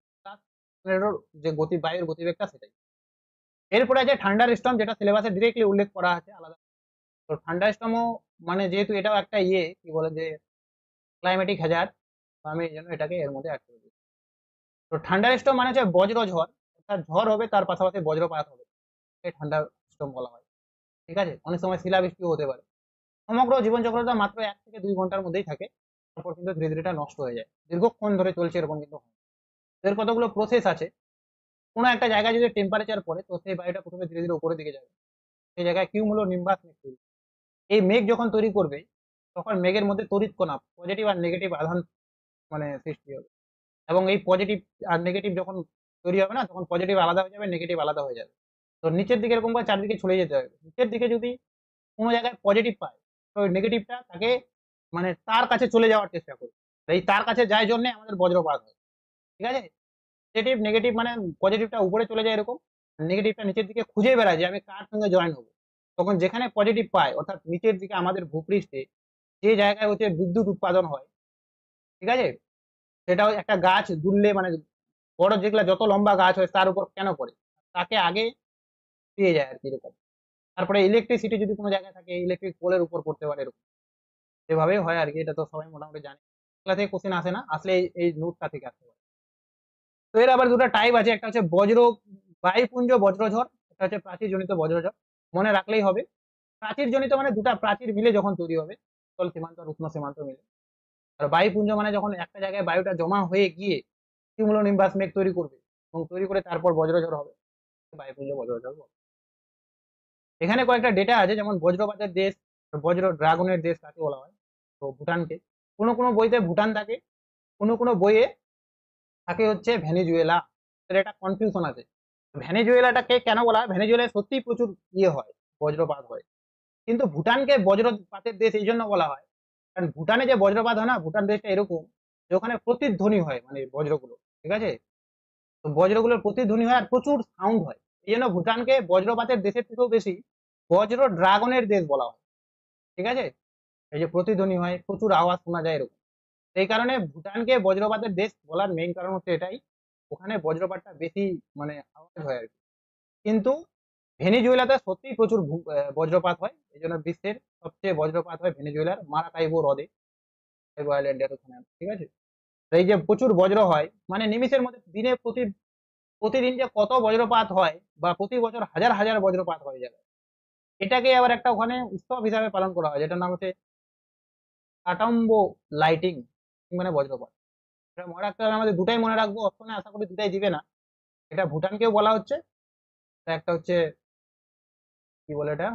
টর্নেডোর যে গতি, বায়ুর গতিবেগটা সেটাই। এরপরে আছে ঠান্ডার স্টর্ম, যেটা সিলেবাসে ডিরেক্টলি উল্লেখ করা আছে আলাদা। তো ঠান্ডার স্টর্মও মানে যেহেতু এটাও একটা ইয়ে কি বলে যে ক্লাইমেটিক হ্যাজার্ড, আমি এই জন্য এটাকে এর মধ্যে অ্যাড করে দিই। তো ঠান্ডার স্টর্ম মানে হচ্ছে বজ্র ঝড়, অর্থাৎ ঝড় হবে তার পাশাপাশি বজ্রপাত হবে, এই ঠান্ডার স্টর্ম বলা হয়, ঠিক আছে। অনেক সময় শিলাবৃষ্টিও হতে পারে। সমগ্র জীবনচক্রটা মাত্র 1 থেকে 2 ঘন্টার মধ্যেই থাকে, তারপর কিন্তু ধীরে ধীরে এটা নষ্ট হয়ে যায়, দীর্ঘক্ষণ ধরে চলছে এরকম কিন্তু হয়। এর কতগুলো প্রসেস আছে। কোনো একটা জায়গায় যদি টেম্পারেচার পড়ে, তো সেই বায়ুটা প্রথমে ধীরে ধীরে উপরের দিকে যাবে, সেই জায়গায় কিউমুলো নিম্বাস মেঘ তৈরি। এই মেঘ যখন তৈরি করবে, তখন মেঘের মধ্যে তড়িৎ কণা, পজিটিভ আর নেগেটিভ আধান মানে সৃষ্টি হবে। এবং এই পজিটিভ আর নেগেটিভ যখন তৈরি হবে না, তখন পজিটিভ আলাদা হয়ে যাবে, নেগেটিভ আলাদা হয়ে যাবে। তো নিচের দিকে এরকম করে চারদিকে ছড়ে যেতে হবে। নিচের দিকে যদি কোনো জায়গায় পজিটিভ পায়, তো ওই নেগেটিভটা তাকে মানে তার কাছে চলে যাওয়ার চেষ্টা করবে। এই তার কাছে যায় জন্য আমাদের বজ্রপাত হয়। ঠিক আছে, পজিটিভ নেগেটিভ মানে পজিটিভটা উপরে চলে যায় এরকম, নেগেটিভটা নিচের দিকে খুঁজে বেড়ায় যে আমি কার সঙ্গে জয়েন হবো। তখন যেখানে পজিটিভ পায়, অর্থাৎ নিচের দিকে আমাদের ভূপৃষ্ঠে যে জায়গায় হচ্ছে বিদ্যুৎ উৎপাদন হয়, ঠিক আছে, সেটা একটা গাছ দুললে মানে বড় যেগুলা যত লম্বা গাছ হয় তার উপর কেন পড়ে, তাকে আগে পেয়ে যায় আর কি এরকম। তারপরে ইলেকট্রিসিটি যদি কোনো জায়গায় থাকে, ইলেকট্রিক পোলের উপর পড়তে পারে এরকম। এভাবেই হয় আর কি, এটা তো সবাই মোটামুটি জানে। এগুলা থেকে কোশ্চেন আসে না, আসলে এই নোটটা থেকে আসতে পারে। তো এর আবার দুটো টাইপ আছে, একটা হচ্ছে বায়ুপুঞ্জ বজ্রঝড়, একটা হচ্ছে প্রাচীর জনিত বজ্রঝড়। মনে রাখলেই হবে, প্রাচীর জনিত মানে দুটা প্রাচীর মিলে যখন তৈরি হবে, স্থল সীমান্ত আর উষ্ণ সীমান্ত মিলে। আর বায়ুপুঞ্জ মানে যখন একটা জায়গায় বায়ুটা জমা হয়ে গিয়ে কিউমুলোনিম্বাস মেঘ তৈরি করবে এবং তৈরি করে তারপর বজ্রঝড় হবে, বায়ুপুঞ্জ বজ্রঝড় বলে। এখানে কয়েকটা ডেটা আছে, যেমন বজ্রপাতের দেশ, বজ্র ড্রাগনের দেশ কাকে বলা হয়, তো ভুটানকে। কোনো কোনো বইতে ভুটান থাকে, কোনো কোনো বইয়ে থাকে হচ্ছে ভেনেজুয়েলা। এর একটা কনফিউশন আছে। ভেনেজুয়েলাটাকে কেন বলা হয়, ভেনেজুয়েলায় সত্যিই প্রচুর ইয়ে হয়, বজ্রপাত হয়। কিন্তু ভুটানকে বজ্রপাতের দেশ এই জন্য বলা হয় কারণ ভুটানে যে বজ্রপাত হয় না, ভুটান দেশটা এরকম যে ওখানে প্রতিধ্বনি হয়, মানে বজ্রগুলো, ঠিক আছে, তো বজ্রগুলোর প্রতিধ্বনি হয় আর প্রচুর সাউন্ড হয়। এই জন্য ভুটানকে বজ্রপাতের দেশের থেকেও বেশি বজ্র ড্রাগনের দেশ বলা হয়। ঠিক আছে, এই যে প্রতিধ্বনি হয়, প্রচুর আওয়াজ শোনা যায় এরকম। সেই কারণে ভুটানকে বজ্রপাতের দেশ বলার মেইন কারণ হচ্ছে এটাই, ওখানে বজ্রপাতটা বেশি মানে আওয়াজ হয় আর কি। কিন্তু ভেনিজুয়েলাতে সত্যিই প্রচুর বজ্রপাত হয়, এই জন্য বিশ্বের সবচেয়ে বজ্রপাত হয় ভেনিজুয়েলার মারাকাইবো হ্রদে, কাইবো আইল্যান্ডের ওখানে, ঠিক আছে। তো এই যে প্রচুর বজ্র হয়, মানে নিমিষের মধ্যে প্রতিদিন যে কত বজ্রপাত হয়, বা প্রতি বছর হাজার হাজার বজ্রপাত হয়ে যাবে, এটাকে আবার একটা ওখানে উৎসব হিসাবে পালন করা হয়, যেটার নাম হচ্ছে কাটাম্বো লাইটিং, মানে বজ্রপাত। এটা মনে রাখতে হবে আমাদের, দুটাই মনে রাখবো, অপশনে আশা করি দুটাই দিবে না। এটা ভুটানকেও বলা হচ্ছে, আর একটা হচ্ছে কি বলে এটা,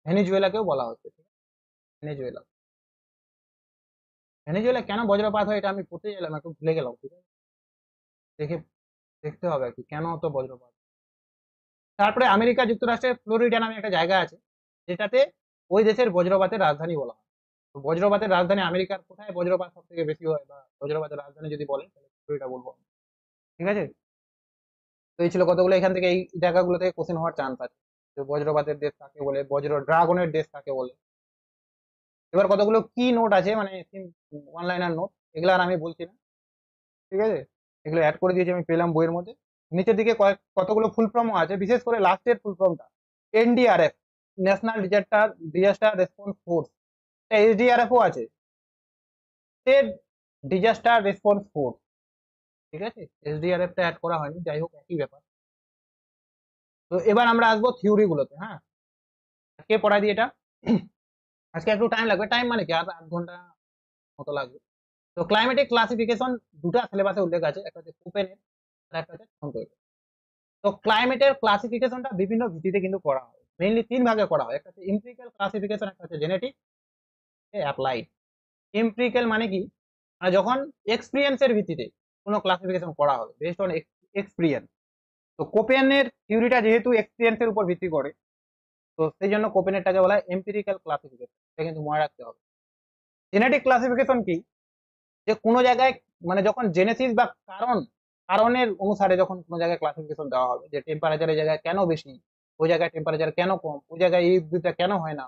ভেনিজুয়েলাকেও বলা হচ্ছে, ঠিক আছে? ভেনিজুয়েলা, ভেনিজুয়েলা কেন বজ্রপাত হয় এটা আমি পড়তে গেলাম, একটু ভুলে গেলাম, ঠিক আছে, দেখে দেখতে হবে আর কি কেন অত বজ্রপাত। তারপরে আমেরিকা যুক্তরাষ্ট্রের ফ্লোরিডা নামে একটা জায়গা আছে, যেটাতে ওই দেশের বজ্রপাতের রাজধানী বলা হয়। তো বজ্রপাতের রাজধানী আমেরিকার কোথায় বজ্রপাত সব থেকে বেশি হয়, বা বজ্রপাতের রাজধানী যদি বলে তাহলে ফ্লোরিডা বলবো আমি। ঠিক আছে, তো এই ছিল কতগুলো, এখান থেকে এই জায়গাগুলো থেকে কোশ্চেন হওয়ার চান্স আছে। তো বজ্রপাতের দেশ কাকে বলে, বজ্র ড্রাগনের দেশ কাকে বলে। এবার কতগুলো কি নোট আছে, মানে অনলাইনার নোট, এগুলো আর আমি বলছি না, ঠিক আছে, এগুলো অ্যাড করে দিয়েছি আমি, পেলাম বইয়ের মধ্যে। নিচের দিকে কতগুলো ফুল ফর্মও আছে, বিশেষ করে লাস্টের ফুল ফর্মটা NDRF, national disaster response force. SDRF ও আছে, স্টেট ডিজাস্টার রেসপন্স ফোর্স, ঠিক আছে, এসডিআরএফ টা অ্যাড করা হয়নি, যাই হোক একই ব্যাপার। তো এবার আমরা আসবো থিওরি গুলোতে। হ্যাঁ, কে পড়াই দিই এটা? আজকে একটু টাইম লাগবে, টাইম মানে কি আর আধ ঘন্টা মতো লাগবে। তো ক্লাইমেটিক ক্লাসিফিকেশন দুটা সিলেবাসে উল্লেখ আছে, একটা হচ্ছে কোপেনের আর একটা হচ্ছে থর্নটোয়ের। তো ক্লাইমেটের ক্লাসিফিকেশনটা বিভিন্ন ভিত্তিতে কিন্তু করা হয়, মেইনলি তিন ভাগে করা হয়, একটা হচ্ছে এমপিরিক্যাল ক্লাসিফিকেশন, একটা হচ্ছে জেনেটিক, অ্যাপ্লাইড। এমপিরিক্যাল মানে কি, মানে যখন এক্সপিরিয়েন্সের ভিত্তিতে কোনো ক্লাসিফিকেশন করা হবে, বেসড অন এক্সপিরিয়েন্স। তো কোপেনের থিওরিটা যেহেতু এক্সপিরিয়েন্সের উপর ভিত্তি করে, তো সেই জন্য কোপেনেরটাকে বলা হয় এমপিরিক্যাল ক্লাসিফিকেশন, এটা কিন্তু মনে রাখতে হবে। জেনেটিক ক্লাসিফিকেশন কি, যে কোনো জায়গায় মানে যখন জেনেসিস বা কারণের অনুসারে যখন কোনো জায়গায় ক্লাসিফিকেশন দেওয়া হবে, যে টেম্পারেচারের জায়গায় কেন বেশি, ওই জায়গায় টেম্পারেচার কেন কম, ওই জায়গায় এই উদ্ভিদটা কেন হয় না,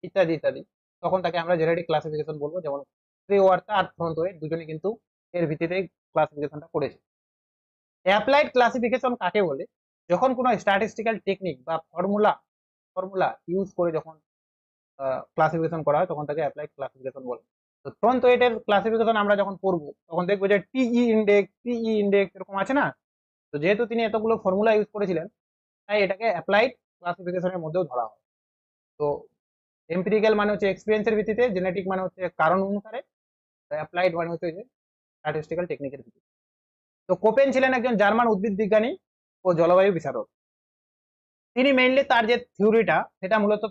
ইত্যাদি ইত্যাদি, তখন তাকে আমরা জেনেটিক ক্লাসিফিকেশন বলবো। যেমন ওয়ার্তা আর ফ্রন্টওয়ে দুজনে কিন্তু এর ভিত্তিতে ক্লাসিফিকেশনটা করেছে। অ্যাপ্লাইড ক্লাসিফিকেশন কাকে বলে, যখন কোনো স্ট্যাটিস্টিক্যাল টেকনিক বা ফর্মুলা ফর্মুলা ইউজ করে যখন ক্লাসিফিকেশন করা হয়, তখন তাকে অ্যাপ্লাইড ক্লাসিফিকেশন বলে। তো ফ্রন্ট ওয়েটের ক্লাসিফিকেশন আমরা যখন পড়বো, তখন দেখবো যে টিই ইন্ডেক্স এরকম আছে না। তো যেহেতু তিনি এতগুলো ফর্মুলা ইউজ করেছিলেন, তাই এটাকে অ্যাপ্লাইড ক্লাসিফিকেশনের মধ্যেও ধরা হয়। তো এমপিরিক্যাল মানে হচ্ছে এক্সপিরিয়েন্সের ভিত্তিতে, জেনেটিক মানে হচ্ছে কারণ অনুসারে, অ্যাপ্লাইড মানে হচ্ছে যে স্ট্যাটিস্টিক্যাল টেকনিকের ভিত্তিতে। তো কোপেন ছিলেন একজন জার্মান উদ্ভিদ বিজ্ঞানী ও জলবায়ু বিশারদ। তিনি মেইনলি তার যে থিওরিটা, সেটা মূলত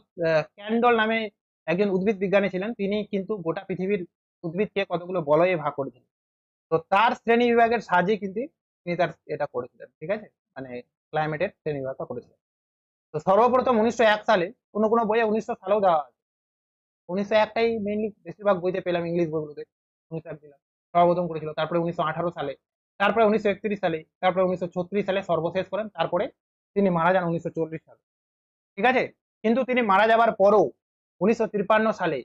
ক্যান্ডল নামে একজন উদ্ভিদ বিজ্ঞানী ছিলেন, তিনি কিন্তু গোটা পৃথিবীর উদ্ভিদকে কতগুলো বলয়ে ভাগ করেছিলেন। তো তার শ্রেণী বিভাগের সাহায্যে কিন্তু তিনি তার এটা করেছিলেন, ঠিক আছে, মানে ক্লাইমেটের শ্রেণী বিভাগটা করেছিলেন। তো সর্বপ্রথম 1901 সালে, কোনো কোনো বইয়ে 1900 সালেও দেওয়া আছে, 1901টাই মেইনলি বেশিরভাগ বইতে পেলাম, ইংলিশ বইগুলোতে 1901 দিলাম, সর্বপ্রথম করেছিল। তারপরে 1918 সালে, তারপরে 1931 সালে, তারপরে 1936 সালে সর্বশেষ করেন, তারপরে তিনি মারা যান 1940 সালে। ঠিক আছে, কিন্তু তিনি মারা যাবার পরও 1953 সালে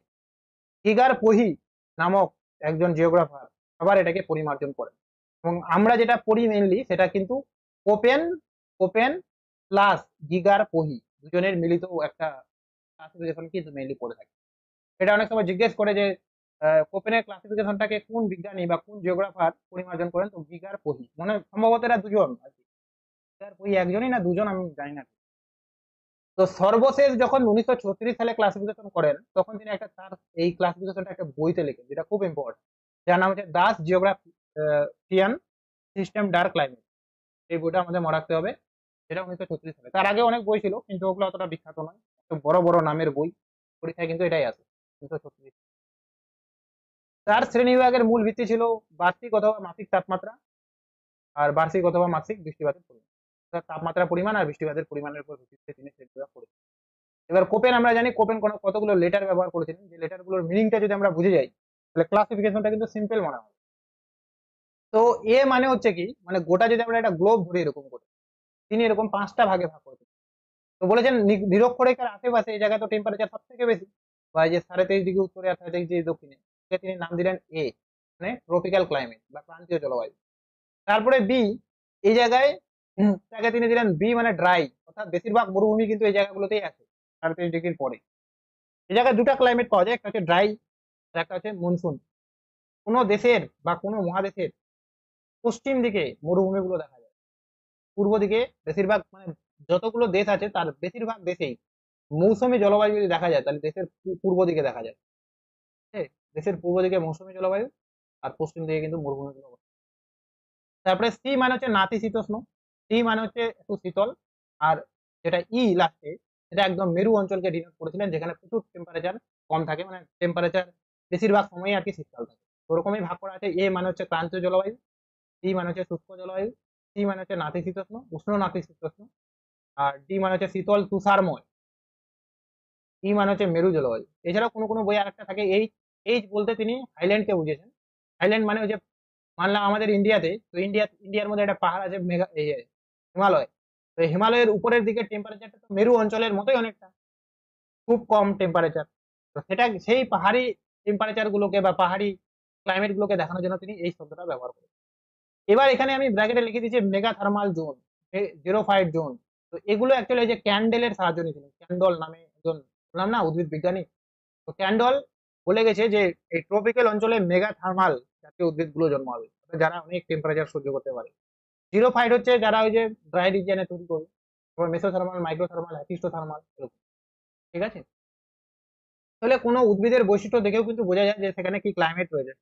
হিগার পোহি নামক একজন জিওগ্রাফার আবার এটাকে পরিমার্জন করেন, এবং আমরা যেটা পড়ি মেইনলি সেটা কিন্তু কোপেন কোপেন প্লাস গিগার পোহি দুজনের মিলিত একটা ক্লাসিফিকেশন কিন্তু মেইনলি পড়ে থাকে। এটা অনেক সময় জিজ্ঞেস করে যে কোপেনের ক্লাসিফিকেশনটাকে কোন বিজ্ঞানী বা কোন জিওগ্রাফার পরিমার্জন করেন, তো গিগার পোহি, মানে সম্ভবত এরা দুজন আর কি, গিগার পোহি একজনই না দুজন আমি জানি না। তো সর্বশেষ যখন 1936 সালে ক্লাসিফিকেশন করেন, তখন তিনি একটা তার এই ক্লাসিফিকেশনটা একটা বইতে লেখেন, যেটা খুব ইম্পর্টেন্ট, যার নাম হচ্ছে দাস জিওগ্রাফিয়ান সিস্টেম ডার্ক ক্লাইমেট। এই বইটা আমাদের মনে রাখতে হবে, যেটা 1936 সালে। তার আগে অনেক বই ছিল, কিন্তু ওগুলো অতটা বিখ্যাত নয়, একটু বড় বড় নামের বই, পরীক্ষায় কিন্তু এটাই আছে 1936। তার শ্রেণীবিভাগের মূল ভিত্তি ছিল বার্ষিক অথবা মাসিক তাপমাত্রা, আর বার্ষিক অথবা মাসিক বৃষ্টিপাতের পরিমাণ, অর্থাৎ তাপমাত্রার পরিমাণ আর বৃষ্টিপাতের পরিমাণের উপর ভিত্তিতে তিনি শ্রেণীবিভাগ করেছেন। এবার কোপেন আমরা জানি কোপেন কতগুলো লেটার ব্যবহার করেছিলেন, যে লেটারগুলোর মিনিংটা যদি আমরা বুঝে যাই, তাহলে ক্লাসিফিকেশনটা কিন্তু সিম্পল মনে হয়। তো এ মানে হচ্ছে কি, মানে গোটা যদি আমরা একটা গ্লোব ধরি এরকম করে, তিনি এরকম 5টা ভাগে ভাগ করেছেন। তো বলেছেন নিরক্ষরেখার আশেপাশে এই জায়গায় তো টেম্পারেচার সব থেকে বেশি, বা এই যে 23.5 ডিগ্রি উত্তরে আর 23 ডিগ্রি দক্ষিণে, তিনি নাম দিলেন এ, মানে ট্রপিক্যাল ক্লাইমেট বা ক্রান্তীয় জলবায়ু। তারপরে বি, এই জায়গায় তাকে তিনি দিলেন বি মানে ড্রাই, অর্থাৎ বেশিরভাগ মরুভূমি কিন্তু এই জায়গাগুলোতেই আছে 23 ডিগ্রির পরে। এই জায়গায় দুটা ক্লাইমেট পাওয়া যায়, একটা হচ্ছে ড্রাই আর একটা হচ্ছে মনসুন। কোনো দেশের বা কোনো মহাদেশের পশ্চিম দিকে মরুভূমিগুলো দেখা যায়, পূর্ব দিকে বেশিরভাগ, মানে যতগুলো দেশ আছে তার বেশিরভাগ দেশেই মৌসুমী জলবায়ু যদি দেখা যায়, তাহলে দেশের পূর্ব দিকে দেখা যায়। ঠিক আছে? দেশের পূর্ব দিকে মৌসুমী জলবায়ু, আর পশ্চিম দিকে কিন্তু মরুভূমি জলবায়ু। তারপরে সি মানে হচ্ছে নাতিশীতোষ্ণ, সি মানে হচ্ছে একটু শীতল, আর যেটা ই লাস্টে, সেটা একদম মেরু অঞ্চলকে ডিনোট করেছিলেন, যেখানে প্রচুর টেম্পারেচার কম থাকে, মানে টেম্পারেচার বেশিরভাগ সময় আর কি শীতকাল থাকে। ওরকমই ভাগ করা আছে। এ মানে হচ্ছে ক্রান্তীয় জলবায়ু, সি মানে হচ্ছে শুষ্ক জলবায়ু, সি মানে হচ্ছে নাতিশীতোষ্ণ, উষ্ণ নাতিশীতোষ্ণ, আর ডি মানে হচ্ছে শীতল তুষারময়, ই মানে হচ্ছে মেরু জলবায়ু। এছাড়াও কোনো কোনো বই আরেকটা থাকে এইচ, এইচ বলতে তিনি হাইল্যান্ডকে বুঝিয়েছেন। হাইল্যান্ড মানে ওই যে, মানলাম আমাদের ইন্ডিয়াতে, তো ইন্ডিয়ার মধ্যে একটা পাহাড় আছে হিমালয়। তো এই হিমালয়ের উপরের দিকে টেম্পারেচারটা তো মেরু অঞ্চলের মতোই অনেকটা, খুব কম টেম্পারেচার। তো সেটা সেই পাহাড়ি টেম্পারেচার গুলোকে বা পাহাড়ি ক্লাইমেট গুলোকে দেখানোর জন্য তিনি এই শব্দটা ব্যবহার করেন। এবার এখানে আমি ব্র্যাকেটে লিখে দিচ্ছি mega thermal zone, zero fight zone. তো এগুলো অ্যাকচুয়ালি যে ক্যান্ডেলের সাহায্য নিয়েছিলেন, ক্যান্ডল নামে একজন, বললাম না উদ্ভিদ বিজ্ঞানী, তো ক্যান্ডল বলে গেছে যে এই ট্রপিক্যাল অঞ্চলে মেগা থার্মাল জাতীয় উদ্ভিদগুলো জন্মাবে, যারা অনেক টেম্পারেচার সহ্য করতে পারে। জিরো ফাইট হচ্ছে যারা ওই যে ড্রাই রিজিয়নে তৈরি করবে, তারপর মেসোথার্মাল, মাইক্রোথার্মাল, অ্যাকিস্টোথার্মাল, এরকম। ঠিক আছে, তাহলে কোনো উদ্ভিদের বৈশিষ্ট্য দেখেও কিন্তু বোঝা যায় যে সেখানে কি ক্লাইমেট রয়েছে।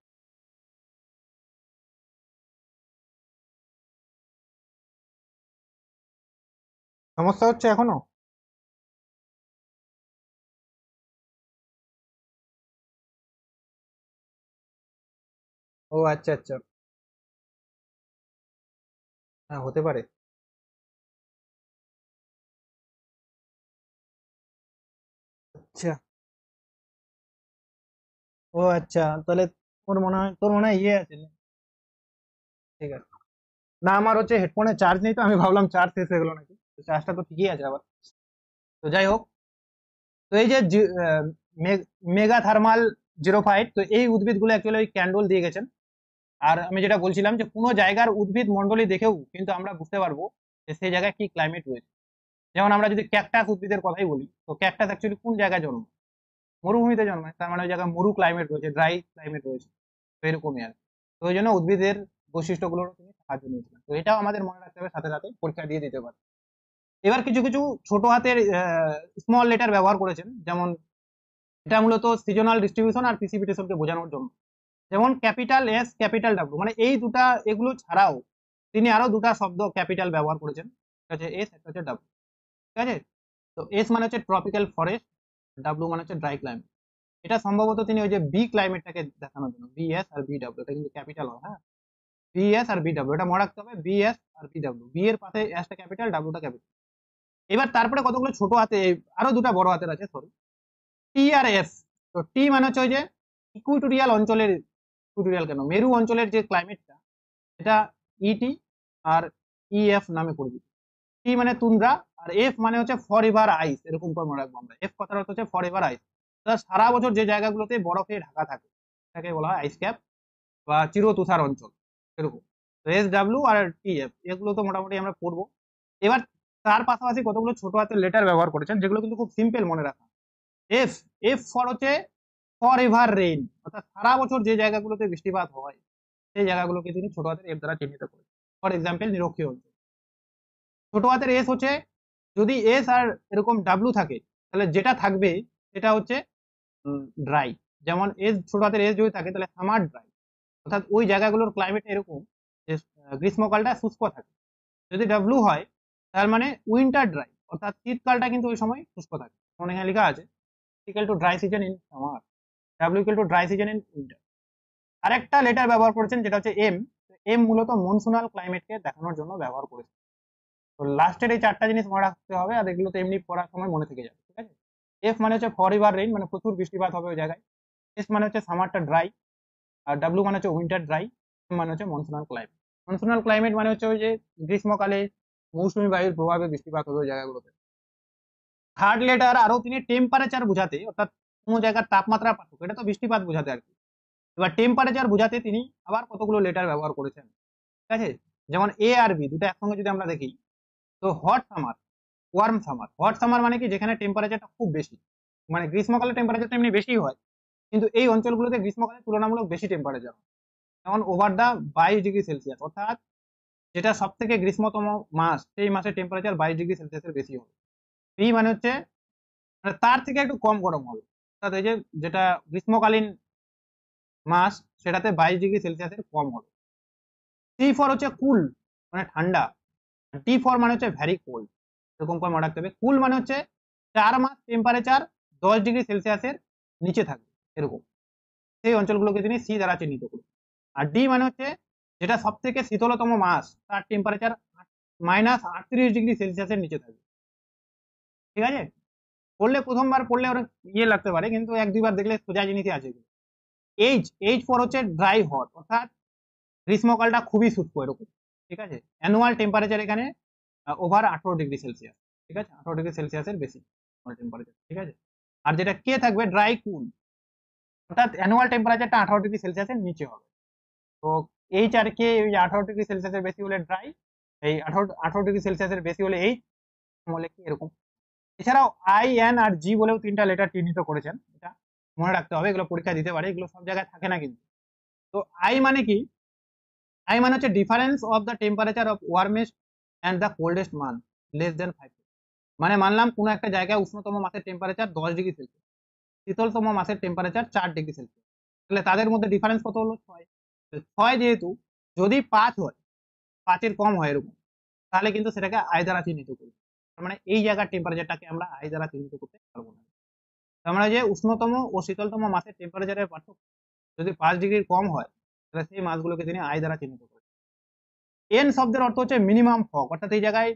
সমস্যা হচ্ছে এখনো? ও আচ্ছা আচ্ছা, হ্যাঁ হতে পারে। আচ্ছা, ও আচ্ছা, তাহলে তোর মনে হয় ইয়ে আছে। ঠিক আছে, না আমার হচ্ছে হেডফোনে চার্জ নেই, তো আমি ভাবলাম চার্জ শেষ হয়ে গেলো নাকি, তো চার্জটা তো ঠিকই আছে আবার। তো যাই হোক, তো এই যে মেগা থার্মাল জিরোফাইট, তো এই উদ্ভিদগুলো অ্যাকচুয়ালি ওই ক্যান্ডল দিয়ে গেছেন। আর আমি যেটা বলছিলাম যে কোনো জায়গার উদ্ভিদ মন্ডলী দেখেও কিন্তু আমরা বুঝতে পারবো যে সেই জায়গায় কি ক্লাইমেট রয়েছে। যেমন আমরা যদি ক্যাকটাস উদ্ভিদের কথাই বলি, তো ক্যাকটাস অ্যাকচুয়ালি কোন জায়গায় জন্মায়? মরুভূমিতে জন্মায়, তার মানে ওই জায়গায় মরু ক্লাইমেট রয়েছে, ড্রাই ক্লাইমেট রয়েছে। তো এরকমই আর কি। তো ওই জন্য উদ্ভিদের বৈশিষ্ট্যগুলোর তিনি সাহায্য নিয়েছিলেন। তো এটাও আমাদের মনে রাখতে হবে, সাথে সাথে পরীক্ষা দিয়ে দিতে পারে। এবার কিছু কিছু ছোট হাতের স্মল লেটার ব্যবহার করেছেন, যেমন এটা মূলত সিজনাল ডিস্ট্রিবিউশন আর প্রিসিপিটেশনকে বোঝানোর জন্য। যেমন ক্যাপিটাল এস, ক্যাপিটাল ডাব্লিউ, মানে এই দুটা, এগুলো ছাড়াও তিনি আরো দুটা শব্দ ক্যাপিটাল ব্যবহার করেছেন, একটা হচ্ছে এস, একটা হচ্ছে ডাব্লিউ। ঠিক আছে, তো এস মানে হচ্ছে ট্রপিক্যাল ফরেস্ট, ডাব্লিউ মানে হচ্ছে ড্রাই ক্লাইমেট। এটা সম্ভবত তিনি ওই যে বি ক্লাইমেটটাকে দেখানোর জন্য, বি এস আর বি ডাব্লিউ, এটা কিন্তু ক্যাপিটাল হয়, হ্যাঁ, বি এস আর বি ডাব্লিউ, এটা মনে রাখতে হবে, বি এস আর বি ডাব্লিউ, বি এর পাশে এসটা ক্যাপিটাল, ডাব্লিউটা ক্যাপিটাল। এবার তারপরে কতগুলো ছোট হাতে, আরো দুটা বড় হাতের আছে, সরি, টি আর এফ। তো টি মানে হচ্ছে ওই যে ইকুইটোরিয়াল অঞ্চলের, ইকুইটোরিয়াল কেন, মেরু অঞ্চলের যে ক্লাইমেটটা, এটা ইটি আর ইএফ নামে পরিচিত। টি মানে তুন্দ্রা, আর এফ মানে হচ্ছে ফর এভার আইস, এরকম করে মনে রাখবো আমরা। এফ কথার অর্থ হচ্ছে ফর এভার আইস, সারা বছর যে জায়গাগুলোতে বরফে ঢাকা থাকে তাকে বলা হয় আইস ক্যাপ বা চিরতুষার অঞ্চল, এরকম। তো S W R T F এগুলো তো মোটামুটি আমরা পড়বো। এবার তার পাশাপাশি কতগুলো ছোট হাতের লেটার ব্যবহার করেছেন যেগুলো কিন্তু খুব সিম্পল মনে রাখা। এফ, এফ ফর হচ্ছে ফর এভার রেইন, অর্থাৎ সারা বছর যে জায়গাগুলোতে বৃষ্টিপাত হয় সেই জায়গাগুলোকে তিনি ছোট হাতের এফ দ্বারা চিহ্নিত করেন। ফর এক্সাম্পল নিরক্ষীয় অঞ্চল। ছোট হাতের এস হচ্ছে, যদি এস আর এরকম ডাব্লু থাকে তাহলে যেটা থাকবে সেটা হচ্ছে ড্রাই। যেমন এস, ছোট হাতের এস যদি থাকে তাহলে সামার ড্রাই, অর্থাৎ ওই জায়গাগুলোর ক্লাইমেট এরকম যে গ্রীষ্মকালটা শুষ্ক থাকে। যদি ডাব্লু হয় তার মানে উইন্টার ড্রাই, অর্থাৎ শীতকালটা কিন্তু ওই সময় শুষ্ক থাকে। যেমন এখানে লেখা আছে equal to dry season in summer, W equal to dry season in winter. আরেকটা লেটার ব্যবহার করেছেন যেটা হচ্ছে এম। এম মূলত মনসুনাল ক্লাইমেটকে দেখানোর জন্য ব্যবহার করেছে। তো লাস্টের এই চারটা জিনিস মনে রাখতে হবে, আর এগুলো তো এমনি পড়ার সময় মনে থেকে যাবে, ঠিক আছে। এফ মানে হচ্ছে ফর এভার রেইন, মানে প্রচুর বৃষ্টিপাত হবে ওই জায়গায়। এস মানে হচ্ছে সামারটা ড্রাই, আর ডাব্লু মানে হচ্ছে উইন্টার ড্রাই, মানে হচ্ছে মনসুনাল ক্লাইমেট। মনসুনাল ক্লাইমেট মানে হচ্ছে ওই যে গ্রীষ্মকালে মৌসুমী বায়ুর প্রভাবে বৃষ্টিপাত হবে ওই জায়গাগুলোতে। থার্ড লেটার আরো তিনি টেম্পারেচার বোঝাতে, অর্থাৎ কোনো জায়গার তাপমাত্রা পার্থক্য, এটা তো বৃষ্টিপাত বোঝাতে আর কি। এবার টেম্পারেচার বোঝাতে তিনি আবার কতগুলো লেটার ব্যবহার করেছেন, ঠিক আছে। যেমন এ আর বি দুটো একসঙ্গে যদি আমরা দেখি, তো hot summer, warm summer. Hot summer মানে কি, যেখানে টেম্পারেচারটা খুব বেশি, মানে গ্রীষ্মকালে টেম্পারেচারটা এমনি বেশি হয়, কিন্তু এই অঞ্চলগুলোতে গ্রীষ্মকালে তুলনামূলক বেশি টেম্পারেচার হয়। যেমন ওভার দা 22 ডিগ্রি সেলসিয়াস, অর্থাৎ যেটা সব থেকে গ্রীষ্মতম মাস সেই মাসে টেম্পারেচার 22 ডিগ্রি সেলসিয়াসের বেশি হবে। বি মানে হচ্ছে মানে তার থেকে একটু কম গরম হবে, অর্থাৎ এই যে যেটা গ্রীষ্মকালীন মাস সেটাতে 22 ডিগ্রি সেলসিয়াসের কম হবে। সি ফর হচ্ছে কুল, মানে ঠান্ডা। টি ফর মানে হচ্ছে ভ্যারি কোল্ড, এরকম করে মনে রাখতে হবে। কুল মানে হচ্ছে 4 মাস টেম্পারেচার 10 ডিগ্রি সেলসিয়াসের নিচে থাকবে, এরকম। সেই অঞ্চলগুলোকে তিনি সি দ্বারা চিহ্নিত করবেন। আর ডি মানে হচ্ছে যেটা সব থেকে শীতলতম মাস, তার টেম্পারেচার -38 ডিগ্রি সেলসিয়াসের নিচে থাকবে, ঠিক আছে। পড়লে প্রথমবার পড়লে ওরা ইয়ে লাগতে পারে, কিন্তু এক দুইবার দেখলে সোজা জিনিসই আছে। এইচ, এইচ ফর হচ্ছে ড্রাই হট, অর্থাৎ গ্রীষ্মকালটা খুবই শুষ্ক, এরকম, ঠিক আছে। অ্যানুয়াল টেম্পারেচার এখানে ওভার 18 ডিগ্রি সেলসিয়াস, ঠিক আছে, 18 ডিগ্রি সেলসিয়াসের বেশি টেম্পারেচার, ঠিক আছে। আর যেটা কে থাকবে ড্রাই কুল, অর্থাৎ অ্যানুয়াল টেম্পারেচারটা 18 ডিগ্রি সেলসিয়াসের নিচে হবে। তো এইচ আর কে, ওই 18 ডিগ্রি সেলসিয়াসের বেশি হলে ড্রাই, এই 18 ডিগ্রি সেলসিয়াসের বেশি হলে এইচ, হলে কি, এরকম। এছাড়াও আই, এন আর জি বলেও 3টা লেটার চিহ্নিত করেছেন, এটা মনে রাখতে হবে, এগুলো পরীক্ষা দিতে পারে, এগুলো সব জায়গায় থাকে না কিন্তু। তো আই মানে কি, আই মানে হচ্ছে difference of the temperature of warmest and the coldest month less than 5, মানে মানলাম কোনো একটা জায়গায় উষ্ণতম মাসের টেম্পারেচার 10 ডিগ্রি সেলসিয়াস, শীতলতম মাসের টেম্পারেচার 4 ডিগ্রি সেলসিয়াস, তাহলে তাদের মধ্যে ডিফারেন্স কত হলো, 6। 6 যেহেতু, যদি 5 হয়, 5-এর কম হয় এরকম, তাহলে কিন্তু সেটাকে আই দ্বারা চিহ্নিত করি। তার মানে এই জায়গার টেম্পারেচারটাকে আমরা আই দ্বারা চিহ্নিত করতে পারবো না। তার মানে যে উষ্ণতম ও শীতলতম মাসের টেম্পারেচারের পার্থক্য যদি 5 ডিগ্রির কম হয়, তাহলে সেই মাসগুলোকে তিনি আই দ্বারা চিহ্নিত করেন। এন শব্দের অর্থ হচ্ছে মিনিমাম ফগ, অর্থাৎ এই জায়গায়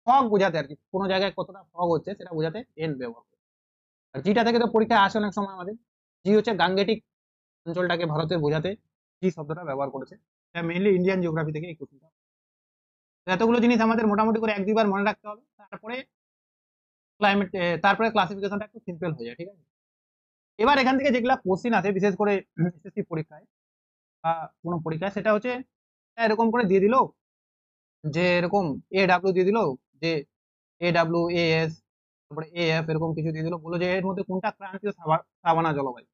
ফগ বোঝাতে আর কি, কোনো জায়গায় কতটা ফগ হচ্ছে সেটা বোঝাতে এন ব্যবহার করে। আর জিটা থেকে তো পরীক্ষায় আসে অনেক সময় আমাদের, জি হচ্ছে গাঙ্গেটিক অঞ্চলটাকে ভারতের বোঝাতে জি শব্দটা ব্যবহার করেছে। এটা মেইনলি ইন্ডিয়ান জিওগ্রাফি থেকে এই কোশ্চেনটা। এতগুলো জিনিস আমাদের মোটামুটি করে 1-2 বার মনে রাখতে হবে, তারপরে ক্লাইমেট, তারপরে ক্লাসিফিকেশনটা একটু সিম্পল হয়ে যায়, ঠিক আছে। এবার এখান থেকে যেগুলা কোশ্চিন আছে বিশেষ করে এসএসসি পরীক্ষায় বা কোনো পরীক্ষায়, সেটা হচ্ছে এরকম করে দিয়ে দিল যে এরকম এ ডাব্লিউ দিয়ে দিল, যে এ ডাব্লিউ এ এস, তারপরে এ এফ, এরকম কিছু দিয়ে দিল, বললো যে এর মধ্যে কোনটা ক্রান্তীয় সাভানা জলবায়ু।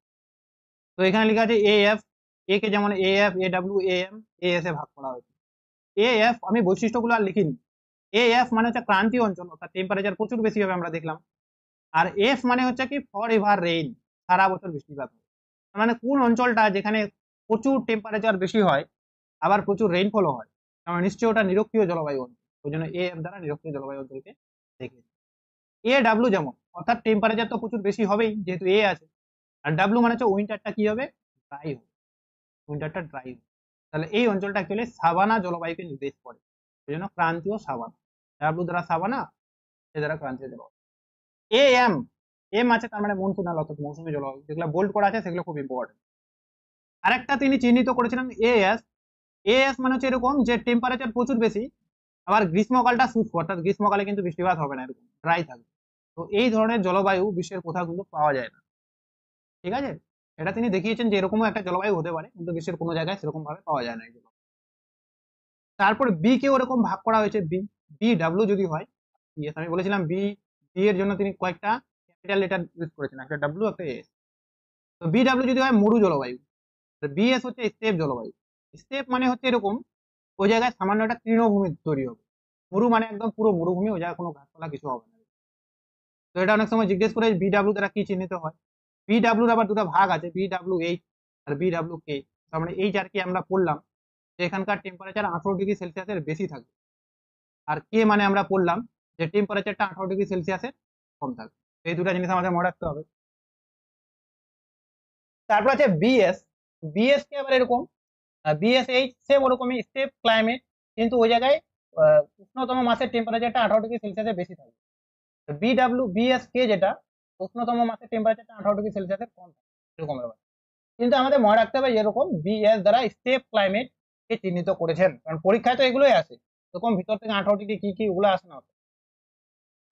তো এখানে লেখা আছে এ এফ, এ কে যেমন A F, A W, A M, A S এ ভাগ করা হয়েছে। এ এফ আমি বৈশিষ্ট্যগুলো আর লিখিনি। এ এফ মানে হচ্ছে ক্রান্তীয় অঞ্চল, অর্থাৎ টেম্পারেচার প্রচুর বেশি হবে আমরা দেখলাম। আর এফ মানে হচ্ছে কি ফর এভার রেইন, সারা বছর বৃষ্টিপাত হয়। মানে কোন অঞ্চলটা যেখানে প্রচুর টেম্পারেচার বেশি হয় আবার প্রচুর রেইনফলও হয়, কারণ নিশ্চয়ই ওটা নিরক্ষীয় জলবায়ু অঞ্চল, ওই জন্য এ এফ দ্বারা নিরক্ষীয় জলবায়ু অঞ্চলকে দেখেছি। এ ডাব্লিউ যেমন, অর্থাৎ টেম্পারেচার তো প্রচুর বেশি হবেই যেহেতু এ আছে, আর ডাব্লিউ মানে হচ্ছে উইন্টারটা কি হবে, ড্রাই হবে, উইন্টারটা ড্রাই হবে। তাহলে এই অঞ্চলটা অ্যাকচুয়ালি সাভানা জলবায়ুকে নির্দেশ করে, সেই জন্য ক্রান্তীয় সাভানা, ডাব্লিউ দ্বারা সাভানা, এ দ্বারা ক্রান্তীয় জলবায়ু। এ এম এম আছে তার মানে মনসুনাল অর্থাৎ মৌসুমী জলবায়ু, যেগুলো বোল্ড করা আছে সেগুলো খুব ইম্পর্টেন্ট। আরেকটা তিনি চিহ্নিত করেছিলেন এএস। এএস মানে হচ্ছে এরকম যে টেম্পারেচার প্রচুর বেশি, আবার গ্রীষ্মকালটা শুষ্ক, অর্থাৎ গ্রীষ্মকালে কিন্তু বৃষ্টিপাত হবে না, এরকম ড্রাই থাকবে। তো এই ধরনের জলবায়ু বিশ্বের কোথাও কিন্তু পাওয়া যায় না, ঠিক আছে। এটা তিনি দেখিয়েছেন যে এরকমও একটা জলবায়ু হতে পারে, কিন্তু বিশ্বের কোনো জায়গায় সেরকম ভাবে পাওয়া যায় না এই জলবায়ু। তারপর বি কে ওরকম ভাগ করা হয়েছে, বি বি ডাব্লিউ যদি হয়, ইয়েস আমি বলেছিলাম বি, বি এর জন্য তিনি কয়েকটা ক্যাপিটাল লেটার ইউজ করেছেন, একটা ডাব্লিউ একটা এস। তো বি ডাব্লিউ যদি হয় মরু জলবায়ু, বিএস হচ্ছে স্টেপ জলবায়ু। স্টেপ মানে হচ্ছে এরকম ওই জায়গায় সামান্য একটা তৃণভূমি তৈরি হবে, মরু মানে একদম পুরো মরুভূমি, ওই জায়গায় কোনো গাছপালা কিছু হবে না। তো এটা অনেক সময় জিজ্ঞেস করে বিডাব্লিউ দ্বারা কি চিহ্নিত হয়। বিডাব্লিউর আবার দুটো ভাগ আছে, বিডাব্লিউ এইচ আর বিডাব্লিউ কে। তার মানে এইচ আর কি আমরা পড়লাম যে এখানকার টেম্পারেচার 18 ডিগ্রি সেলসিয়াসের বেশি থাকবে, আর কে মানে আমরা পড়লাম যে টেম্পারেচারটা 18 ডিগ্রি সেলসিয়াসের কম থাকবে। এই দুটো জিনিস আমাদের মনে রাখতে হবে। তারপর আছে বিএস। বিএস কে আবার এরকম, বিএসএইচ সেম ওরকমই স্টেপ ক্লাইমেট, কিন্তু ওই জায়গায় উষ্ণতম মাসের টেম্পারেচারটা 18 ডিগ্রি সেলসিয়াসের বেশি থাকবে। বিডাব্লিউ বিএস কে যেটা উষ্ণতম মাসের টেম্পারেচারটা 18 ডিগ্রি সেলসিয়াসের কম থাকে, এরকম ব্যাপার। কিন্তু আমাদের মনে রাখতে হবে এরকম বিএস দ্বারা স্টেপ ক্লাইমেট কে চিহ্নিত করেছেন, কারণ পরীক্ষায় তো এগুলোই আসে, এরকম ভিতর থেকে 18 ডিগ্রি কি কি ওগুলো আসে না।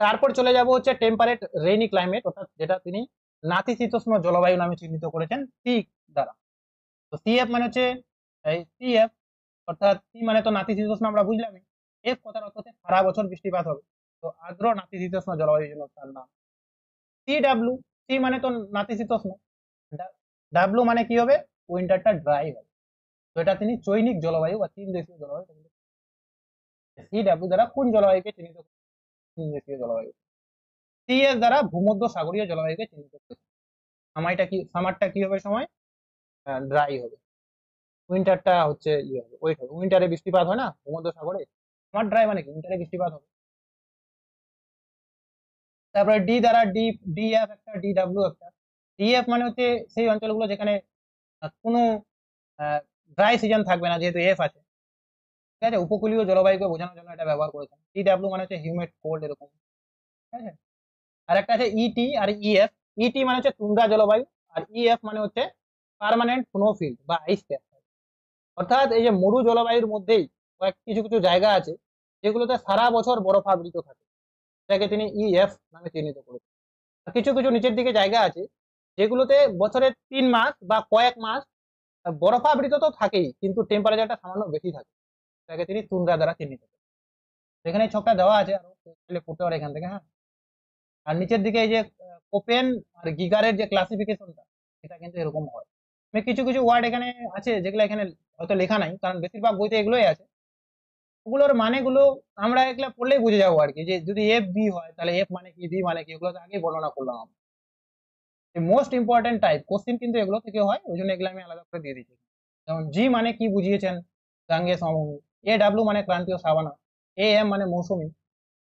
তারপর চলে যাব হচ্ছে টেম্পারেট রেইনি ক্লাইমেট, অর্থাৎ যেটা তিনি নাতিশীতোষ্ণ জলবায়ু নামে চিহ্নিত করেছেন সি দ্বারা। তো সিএফ মানে হচ্ছে এই সিএফ, অর্থাৎ সি মানে তো নাতিশীতোষ্ণ আমরা বুঝলামই, এফ কথার অর্থ হচ্ছে সারা বছর বৃষ্টিপাত হবে, তো আর্দ্র নাতিশীতোষ্ণ জলবায়ুর জন্য তার নাম। সি ডাব্লিউ, সি মানে তো নাতিশীতোষ্ণ, ডাব্লিউ মানে কি হবে, উইন্টারটা ড্রাই হবে। তো এটা তিনি চৈনিক জলবায়ু বা তিন দেশীয় জলবায়ু, সি ডাব্লিউ দ্বারা কোন জলবায়ুকে চিহ্নিত করেছেন? তিন দেশীয় জলবায়ু। সিএস দ্বারা ভূমধ্য সাগরীয় জলবায়ুকে চিহ্নিত করেছেন। সামারটা কি হবে সময়, ড্রাই হবে, উইন্টারটা হচ্ছে ইয়ে হবে, ওয়েট হবে। উইন্টারে বৃষ্টিপাত হয় না ভূমধ্য সাগরে, সামার ড্রাই মানে কি উইন্টারে বৃষ্টিপাত হবে। তারপরে ডি দ্বারা ডিএফ একটা, ডিডাব্লিউ একটা। ডিএফ মানে হচ্ছে সেই অঞ্চলগুলো যেখানে কোনো ড্রাই সিজন থাকবে না, যেহেতু এফ আছে, ঠিক আছে। উপকূলীয় জলবায়ুকে বোঝানোর জন্য এটা ব্যবহার করেছেন। ডিডাব্লিউ মানে হচ্ছে হিউমেড কোল্ড, এরকম, ঠিক আছে। আর একটা আছে ইটি আর ইএফ। ইটি মানে হচ্ছে তুন্দ্রা জলবায়ু, আর ইএফ মানে হচ্ছে পার্মানেন্ট স্নোফিল্ড বা আইস ক্যাপ। অর্থাৎ এই যে মরু জলবায়ুর মধ্যেই কিছু কিছু জায়গা আছে যেগুলোতে সারা বছর বরফাবৃত থাকে, এটাকে তিনি ইএফ নামে চিহ্নিত করেছেন। আর কিছু কিছু নিচের দিকে জায়গা আছে যেগুলোতে বছরের 3 মাস বা কয়েক মাস বরফাবৃত তো থাকেই, কিন্তু টেম্পারেচারটা সামান্য বেশি থাকে, এটাকে তিনি তুন্দ্রা দ্বারা চিহ্নিত করেন। এখানে ছকটা দেওয়া আছে, আরো পড়তে পারে এখান থেকে, হ্যাঁ। আর নিচের দিকে এই যে কোপেন আর গিগারের যে ক্লাসিফিকেশনটা, এটা কিন্তু এরকম হয়। কিছু কিছু ওয়ার্ড এখানে আছে যেগুলো এখানে হয়তো লেখা নাই, কারণ বেশিরভাগ বইতে এগুলোই আছে। ওগুলোর মানেগুলো আমরা এগুলো পড়লেই বুঝে যাবো আর কি, যে যদি এফ বি হয় তাহলে এফ মানে কি, বি মানে কি, এগুলো তো আগেই বর্ণনা করলাম আমরা। মোস্ট ইম্পর্টেন্ট টাইপ কোশ্চিন কিন্তু এগুলো থেকে হয়, ওই জন্য এগুলো আমি আলাদা করে দিয়ে দিচ্ছি। যেমন জি মানে কি বুঝিয়েছেন, গাঙ্গে সমভূমি। এ ডাব্লিউ মানে ক্রান্তীয় সাবানা। এ এম মানে মৌসুমী।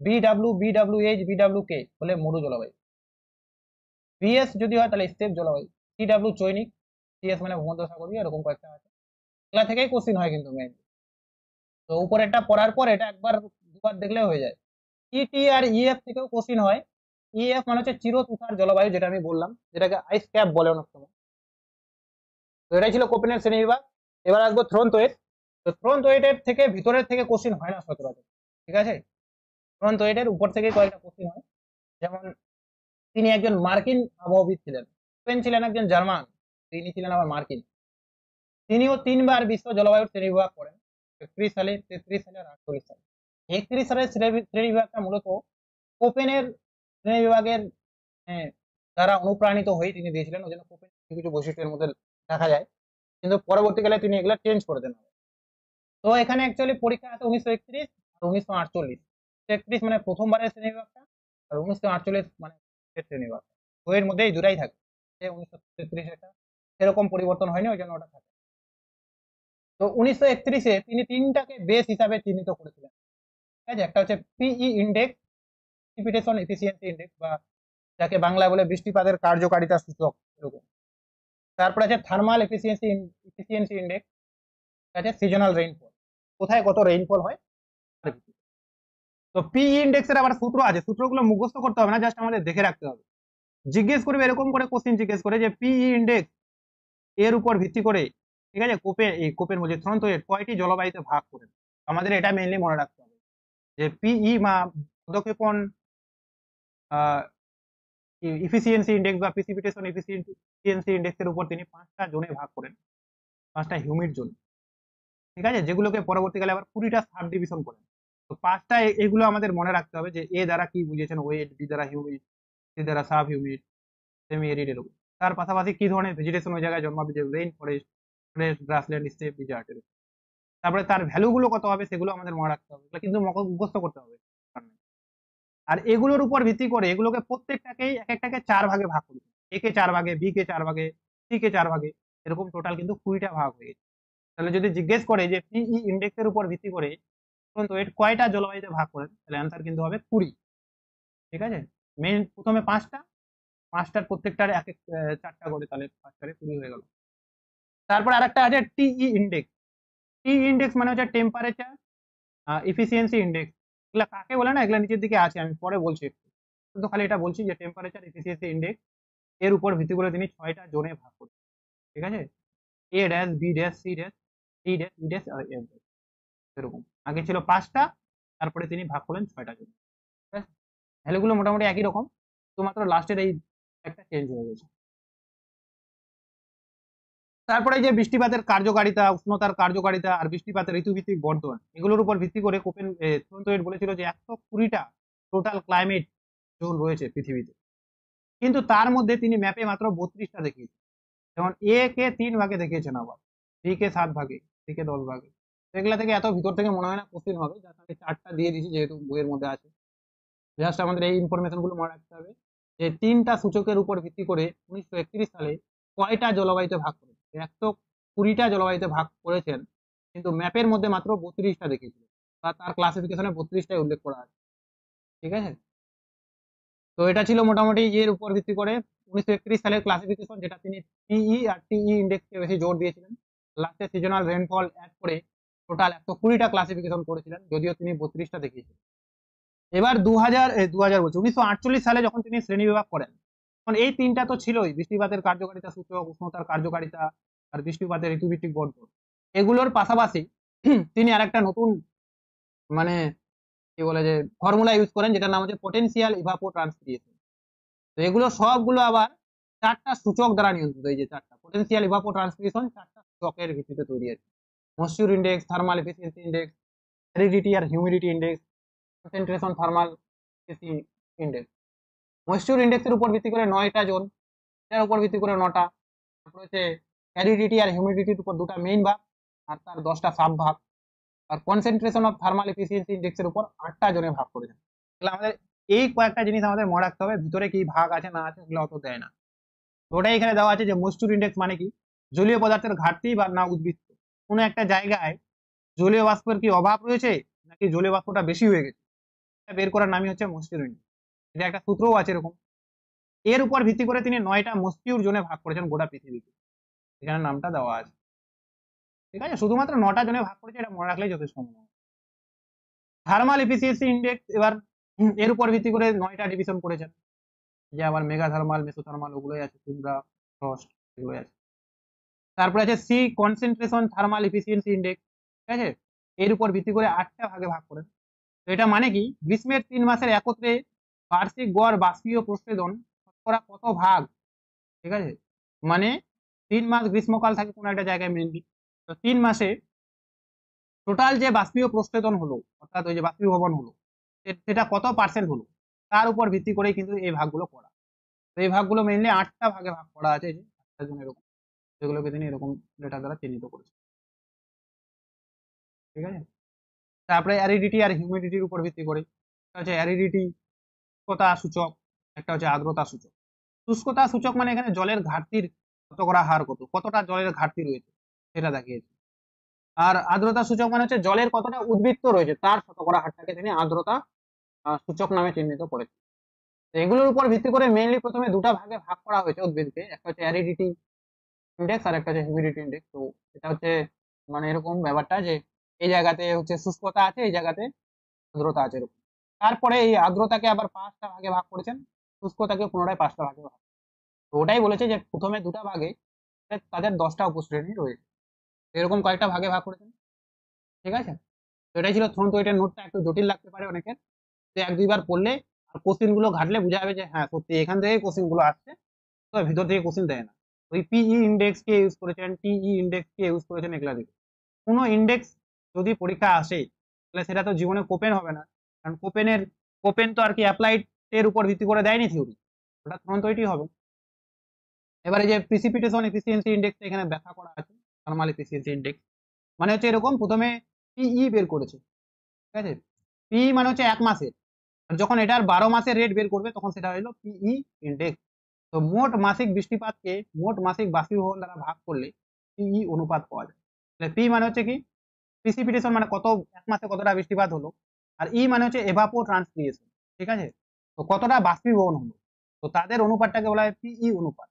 বিডাব্লিউ এইচ বিডাব্লিউ কে হলে মরু জলবায়ু। বিএস যদি হয় তাহলে স্টেপ জলবায়ু। C W চৈনিক। সিএস মানে ভূমধ্যসাগরীয়, এরকম কয়েকটা আছে, এগুলা থেকেই কোশ্চিন হয় কিন্তু মেইনলি। তো উপরেরটা পড়ার পর এটা একবার দুবার দেখলে হয়ে যায়। ইটি আর ইএফ থেকেও কোশ্চিন হয়। ইএফ মানে হচ্ছে চিরতুষার জলবায়ু, যেটা আমি বললাম, যেটাকে আইস ক্যাপ বলে অনেক সময়। তো এটাই ছিল কোপেনের শ্রেণীবিভাগ। এবার আসবো থ্রোনতোয়েট। তো থ্রোনতোয়েটের থেকে ভিতরের থেকে কোশ্চিন হয় না সচরাচর, ঠিক আছে। থ্রোনতোয়েটের উপর থেকে কয়েকটা কোশ্চিন হয়, যেমন তিনি একজন মার্কিন আবহাওয়াবিদ ছিলেন, কোপেন ছিলেন একজন জার্মান, তিনি ছিলেন আবার মার্কিন। তিনিও 3বার বিশ্ব জলবায়ুর শ্রেণীবিভাগ করেন, 31 সালে, 33 সালে আর 48 সালে। 31 সালের শ্রেণীবিভাগটা মূলত কোপেনের শ্রেণীবিভাগের দ্বারা অনুপ্রাণিত হয়ে তিনি দিয়েছিলেন, ওই জন্য কোপেন কিছু কিছু বৈশিষ্ট্যের মধ্যে দেখা যায়, কিন্তু পরবর্তীকালে তিনি এগুলো চেঞ্জ করে দেন। তো এখানে অ্যাকচুয়ালি পরীক্ষা আছে 1931 আর 1948। 31 মানে প্রথমবারের শ্রেণীবিভাগটা, আর 1948 মানে শ্রেণীবিভাগটা, তো এর মধ্যে এই দুটাই থাকে। 1933 এটা সেরকম পরিবর্তন হয়নি, ওই জন্য ওটা থাকে। তো 1931-এ তিনি 3টাকে বেস হিসাবে চিহ্নিত করেছিলেন, ঠিক আছে। একটা হচ্ছে পিই ইন্ডেক্স, প্রিসিপিটেশন এফিসিয়েন্সি ইন্ডেক্স, বা যাকে বাংলায় বলে বৃষ্টিপাতের কার্যকারিতা সূচক, এরকম। তারপরে আছে থার্মাল এফিসিয়েন্সি ইন্ডেক্স, আছে সিজনাল রেইনফল, কোথায় কত রেইনফল হয়। তো পি ইন্ডেক্সের আবার সূত্র আছে, সূত্রগুলো মুখস্থ করতে হবে না, জাস্ট আমাদের দেখে রাখতে হবে। জিজ্ঞেস করবে এরকম করে, কোশ্চেন জিজ্ঞেস করে যে পি ইন্ডেক্স এর উপর ভিত্তি করে, ঠিক আছে, কোপের মধ্যে থ্রোনথয়েড কয়টি জলবায়ুতে ভাগ করে। আমাদের এটা মেইনলি মনে রাখতে হবে যে পিই বা পদক্ষেপণ ইফিসিয়েন্সি ইন্ডেক্স বা প্রিসিপিটেশন ইফিসিয়েন্সি ইন্ডেক্সের উপর তিনি 5টা জোনে ভাগ করেন, 5টা হিউমিড জোন, ঠিক আছে, যেগুলোকে পরবর্তীকালে আবার 20টা সাব ডিভিশন করেন। তো 5টা এগুলো আমাদের মনে রাখতে হবে যে এ দ্বারা কি বুঝিয়েছেন ওয়েট, বি দ্বারা হিউমিড, সি দ্বারা সাব হিউমিড, সেমি এরিড এরকম। তার পাশাপাশি কি ধরনের ভেজিটেশন ওই জায়গায় জন্মাবে, যে rain forest, grassland, steppe, desert এরকম। তারপরে তার ভ্যালুগুলো কত হবে সেগুলো আমাদের মনে রাখতে হবে, এগুলো কিন্তু মুখস্থ করতে হবে। আর এগুলোর উপর ভিত্তি করে এগুলোকে প্রত্যেকটাকেই এক একটাকে 4 ভাগে ভাগ করবে, এ কে 4 ভাগে, বি কে 4 ভাগে, সি কে 4 ভাগে, এরকম টোটাল কিন্তু 20টা ভাগ হয়ে গেছে। তাহলে যদি জিজ্ঞেস করে যে পিই ইন্ডেক্সের উপর ভিত্তি করে ওয়েট কয়টা জলবায়ুতে ভাগ করেন, তাহলে অ্যান্সার কিন্তু হবে 20। ঠিক আছে, মেইন প্রথমে 5টা, 5টার প্রত্যেকটার এক এক 4টা করে, তাহলে 5টারে 20 হয়ে গেল। তারপর আরেকটা আছে টিই ইন্ডেক্স। টি ইন্ডেক্স মানে হচ্ছে টেম্পারেচার এফিসিয়েন্সি ইন্ডেক্স। এগুলা কাকে বলে না, এগুলা নিচের দিকে আছে, আমি পরে বলছি একটু, কিন্তু খালি এটা বলছি যে টেম্পারেচার এফিসিয়েন্সি ইন্ডেক্স এর উপর ভিত্তি করে তিনি 6টা জোনে ভাগ করেন। ঠিক আছে, A dash, B dash, C dash, D dash, E dash আর এফ ড্যাশ, এরকম। আগে ছিল 5টা, তারপরে তিনি ভাগ করলেন 6টা জোনে। ভ্যালুগুলো মোটামুটি একই রকম, শুধুমাত্র লাস্টের এই একটা চেঞ্জ হয়ে গেছে। তারপরে যে বৃষ্টিপাতের কার্যকারিতা, উষ্ণতার কার্যকারিতা আর বৃষ্টিপাতের ঋতুভিত্তিক বর্ধন, এগুলোর উপর ভিত্তি করে থ্রোনথয়েড বলেছিল যে 120টা টোটাল ক্লাইমেট জোন রয়েছে পৃথিবীতে, কিন্তু তার মধ্যে তিনি ম্যাপে মাত্র 32টা দেখিয়েছেন। যেমন এ কে 3 ভাগে দেখিয়েছেন, আবার বি কে 7 ভাগে, সি কে 10 ভাগে। এগুলা থেকে এত ভিতর থেকে মনে হয় না কোশ্চেন হবে, যার আমি 4টা দিয়ে দিয়েছি যেহেতু বইয়ের মধ্যে আছে। জাস্ট আমাদের এই ইনফরমেশন গুলো মনে রাখতে হবে যে 3টা সূচকের উপর ভিত্তি করে 1931 সালে কয়টা জলবায়ুতে ভাগ করেছেন। 120টা জলবায়ুতে ভাগ করেছেন, কিন্তু ম্যাপের মধ্যে মাত্র 32টা দেখিয়েছিল, বা তার ক্লাসিফিকেশনে 32টাই উল্লেখ করা আছে। ঠিক আছে, তো এটা ছিল মোটামুটি এর উপর ভিত্তি করে 1931 সালের ক্লাসিফিকেশন, যেটা তিনি পিই আর টিই ইন্ডেক্সকে বেশি জোর দিয়েছিলেন। লাস্টে সিজনাল রেনফল অ্যাড করে টোটাল 120টা ক্লাসিফিকেশন করেছিলেন, যদিও তিনি 32টা দেখিয়েছিলেন। এবার 2000 বলছি 1948 সালে যখন তিনি শ্রেণী বিভাগ করেন, তখন এই 3টা তো ছিলই, বৃষ্টিপাতের কার্যকারিতা সূচক, উষ্ণতার কার্যকারিতা আর বৃষ্টিপাতের ঋতুভিত্তিক বর্ধন। এগুলোর পাশাপাশি তিনি আরেকটা নতুন মানে কি বলে যে ফর্মুলা ইউজ করেন, যেটার নাম হচ্ছে পটেনশিয়াল ইভাপোট্রান্সপিরেশন। তো এগুলো সবগুলো আবার 4টা সূচক দ্বারা নিয়ন্ত্রিত। এই যে 4টা পটেনশিয়াল ইভাপোট্রান্সপিরেশন 4টা সূচকের ভিত্তিতে তৈরি আছে: moisture index, thermal efficiency index, aridity আর humidity index, concentration thermal index. Moisture ইন্ডেক্সের উপর ভিত্তি করে 9টা জোন, এটার উপর ভিত্তি করে 9টা। তারপর হচ্ছে অ্যারিডিটি আর হিউমিডিটির উপর 2টা মেইন ভাগ আর তার 10টা সাব ভাগ। আর কনসেন্ট্রেশন অফ থার্মাল এফিসিয়েন্সি ইন্ডেক্সের উপর 8টা জোনে ভাগ করেছেন। তাহলে আমাদের এই কয়েকটা জিনিস আমাদের মনে রাখতে হবে, ভিতরে কি ভাগ আছে না আছে ওগুলো অত দেয় না। ওটাই এখানে দেওয়া আছে যে ময়েশ্চার ইন্ডেক্স মানে কি, জলীয় পদার্থের ঘাটতি বা না উদ্বৃত্ত। কোনো একটা জায়গায় জলীয় বাষ্পের কি অভাব রয়েছে নাকি জলীয় বাষ্পটা বেশি হয়ে গেছে, এটা বের করার নামই হচ্ছে ময়েশ্চার ইন্ডেক্স। এটা একটা সূত্রও আছে এরকম। এর উপর ভিত্তি করে তিনি 9টা ময়েশ্চার জোনে ভাগ করেছেন গোটা পৃথিবীকে, এখানে নামটা দেওয়া আছে। ঠিক আছে, শুধুমাত্র 9টা জোনে ভাগ করেছে, এটা মনে রাখলেই যথেষ্ট। থার্মাল এফিসিয়েন্সি ইন্ডেক্স এবার এর উপর ভিত্তি করে 9টা ডিভিশন করেছেন, যে আবার মেগা থার্মাল, মেসোথার্মাল ওগুলোই আছে, টুন্ড্রা, ফ্রস্ট এগুলোই আছে। তারপরে আছে C concentration thermal efficiency index. ঠিক আছে, এর উপর ভিত্তি করে 8টা ভাগে ভাগ করেন। তো এটা মানে কি, গ্রীষ্মের 3 মাসের একত্রে বার্ষিক গড় বাষ্পীয় প্রস্ফেদন শতকরা কত ভাগ। ঠিক আছে, মানে 3 মাস গ্রীষ্মকাল থাকে কোনো একটা জায়গায় মেনলি, তো 3 মাসে টোটাল যে বাষ্পীয় প্রস্ফেদন হলো, অর্থাৎ ওই যে বাষ্পীভবন হলো, সেটা কত পার্সেন্ট হলো, তার উপর ভিত্তি করেই কিন্তু এই ভাগগুলো করা। তো এই ভাগগুলো মেইনলি 8টা ভাগে ভাগ করা আছে, যে 8টা জন এরকম, যেগুলোকে তিনি এরকম লেটার দ্বারা চিহ্নিত করেছেন। ঠিক আছে, তারপরে অ্যারিডিটি আর হিউমিডিটির উপর ভিত্তি করে, একটা হচ্ছে অ্যারিডিটি শুষ্কতা সূচক, একটা হচ্ছে আর্দ্রতা সূচক। শুষ্কতা সূচক মানে এখানে জলের ঘাটতির শতকরা হার কত, কতটা জলের ঘাটতি রয়েছে সেটা দেখিয়েছে। আর আর্দ্রতা সূচক মানে হচ্ছে জলের কতটা উদ্বৃত্ত রয়েছে তার শতকরা হারটাকে তিনি আর্দ্রতা সূচক নামে চিহ্নিত করেছে। এগুলোর উপর ভিত্তি করে মেইনলি প্রথমে 2টা ভাগে ভাগ করা হয়েছে উদ্ভিদকে, একটা হচ্ছে অ্যারিডিটি ইন্ডেক্স আর একটা হচ্ছে হিউমিডিটি ইন্ডেক্স। তো এটা হচ্ছে মানে এরকম ব্যাপারটা যে এই জায়গাতে হচ্ছে শুষ্কতা আছে, এই জায়গাতে আর্দ্রতা আছে এরকম। তারপরে এই আর্দ্রতাকে আবার 5টা ভাগে ভাগ করেছেন, শুষ্কতাকে পুনরায় 5টা ভাগে ভাগ। তো ওটাই বলেছে যে প্রথমে 2টা ভাগে তাদের 10টা উপশ্রেণী রয়েছে, এরকম কয়েকটা ভাগে ভাগ করেছেন। ঠিক আছে, তো এটাই ছিল থ্রোন থইটের নোটটা। একটু জটিল লাগতে পারে অনেকের, তো 1-2বার পড়লে আর কোশ্চিন গুলো ঘাটলে বোঝা যাবে যে হ্যাঁ সত্যি এখান থেকে কোশ্চিন গুলো আসছে, তো ভিতর থেকে কোশ্চিন দেয় না। ওই পিই ইন্ডেক্স কে ইউজ করেছেন, টিই ইন্ডেক্স কে ইউজ করেছেন, এগুলা দেখে কোনো ইন্ডেক্স যদি পরীক্ষা আসে তাহলে সেটা তো জীবনে কোপেন হবে না, কারণ কোপেন তো আর কি অ্যাপ্লাইড এর উপর ভিত্তি করে দেয়নি থিওরি, ওটা থ্রোন থইটি হবে। এবারে যে প্রিসিপিটেশন এফিসিয়েন্সি ইন্ডেক্স এখানে ব্যাখ্যা করা আছে, নরমাল এফিসিয়েন্সি ইন্ডেক্স মানে হচ্ছে এরকম, প্রথমে পিই বের করেছে, ঠিক আছে, পি মানে হচ্ছে 1 মাসের, আর যখন এটার 12 মাসের রেট বের করবে তখন সেটা হলো পিই ইন্ডেক্স। তো মোট মাসিক বৃষ্টিপাতকে মোট মাসিক বাষ্পীভবন দ্বারা ভাগ করলে পিই অনুপাত পাওয়া যায়। তাহলে পি মানে হচ্ছে কি প্রিসিপিটেশন, মানে কত 1 মাসে কতটা বৃষ্টিপাত হলো, আর ই মানে হচ্ছে এভাপো ট্রান্সপিরেশন, ঠিক আছে, তো কতটা বাষ্পীভবন হলো, তো তাদের অনুপাতটাকে বলা হয় পিই অনুপাত।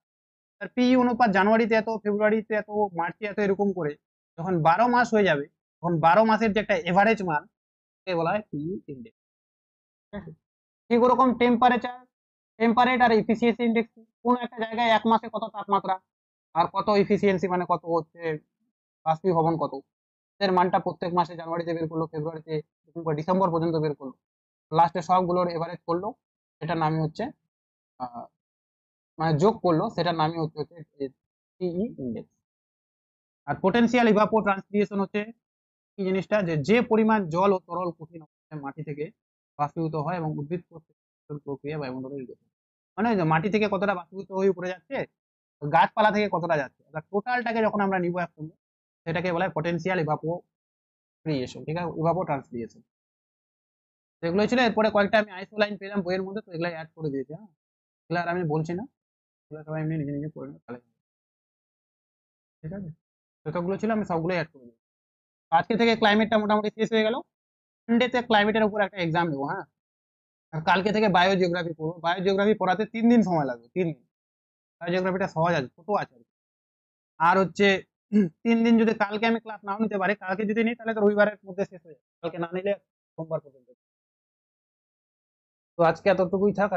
আর পিই অনুপাত জানুয়ারিতে এত, ফেব্রুয়ারিতে এত, মার্চে এত, এরকম করে যখন 12 মাস হয়ে যাবে তখন 12 মাসের যে একটা এভারেজ মান বলা হয় পিই ইন্ডেক্স। ঠিক ওরকম টেম্পারেট আর এফিসিয়েন্সি ইন্ডেক্স, কোন একটা জায়গায় 1 মাসে কত তাপমাত্রা আর কত এফিসিয়েন্সি মানে কত হচ্ছে বাষ্পীভবন কত, এর মানটা প্রত্যেক মাসে জানুয়ারিতে বের করলো, ফেব্রুয়ারিতে, ডিসেম্বর পর্যন্ত বের করলো, লাস্টে সবগুলোর এভারেজ করলো, সেটার নামই হচ্ছে মানে যোগ করলো, সেটার নামই হচ্ছে টিই ইন্ডেক্স। আর পোটেনশিয়াল ইভাপো ট্রান্সপিরেশন হচ্ছে কি জিনিসটা, যে পরিমাণ জল ও তরল কঠিন অবস্থায় মাটি থেকে বাষ্পীভূত হয় এবং উদ্ভিদ প্রক্রিয়া বায়ুমণ্ডলে লিখে, মানে ওই যে মাটি থেকে কতটা বাষ্পীভূত হয়ে উপরে যাচ্ছে, গাছপালা থেকে কতটা যাচ্ছে, টোটালটাকে যখন আমরা নিবো একসঙ্গে সেটাকে বলা হয় পটেনশিয়াল ইভাপো ক্রিয়েশন, ঠিক আছে, ইভাপো ট্রান্সপিরেশন। সেগুলো ছিল, এরপরে কয়েকটা আমি আইসো লাইন পেলাম বইয়ের মধ্যে, তো এগুলো অ্যাড করে দিয়েছি। হ্যাঁ, এগুলো আর আমি বলছি না, এগুলো সবাই এমনি নিজে নিজে করে নেবে তাহলে, ঠিক আছে, যতগুলো ছিল আমি সবগুলোই অ্যাড করে দিই। আজকে থেকে ক্লাইমেটটা মোটামুটি শেষ হয়ে গেল, সানডেতে ক্লাইমেটের উপর একটা এক্সাম নেবো। হ্যাঁ, আর কালকে থেকে বায়োজিওগ্রাফি পড়বো, বায়োজিওগ্রাফি পড়াতে 3 দিন সময় লাগবে, 3 দিন। বায়োজিওগ্রাফিটা সহজ আছে, ছোট আছে আর কি। আর হচ্ছে 3 দিন যদি কালকে আমি ক্লাস নাও নিতে পারি, কালকে যদি নিই তাহলে তো রবিবারের মধ্যে শেষ হয়ে যাবে, কালকে না নিলে সোমবার পর্যন্ত। তো আজকে এতটুকুই থাক।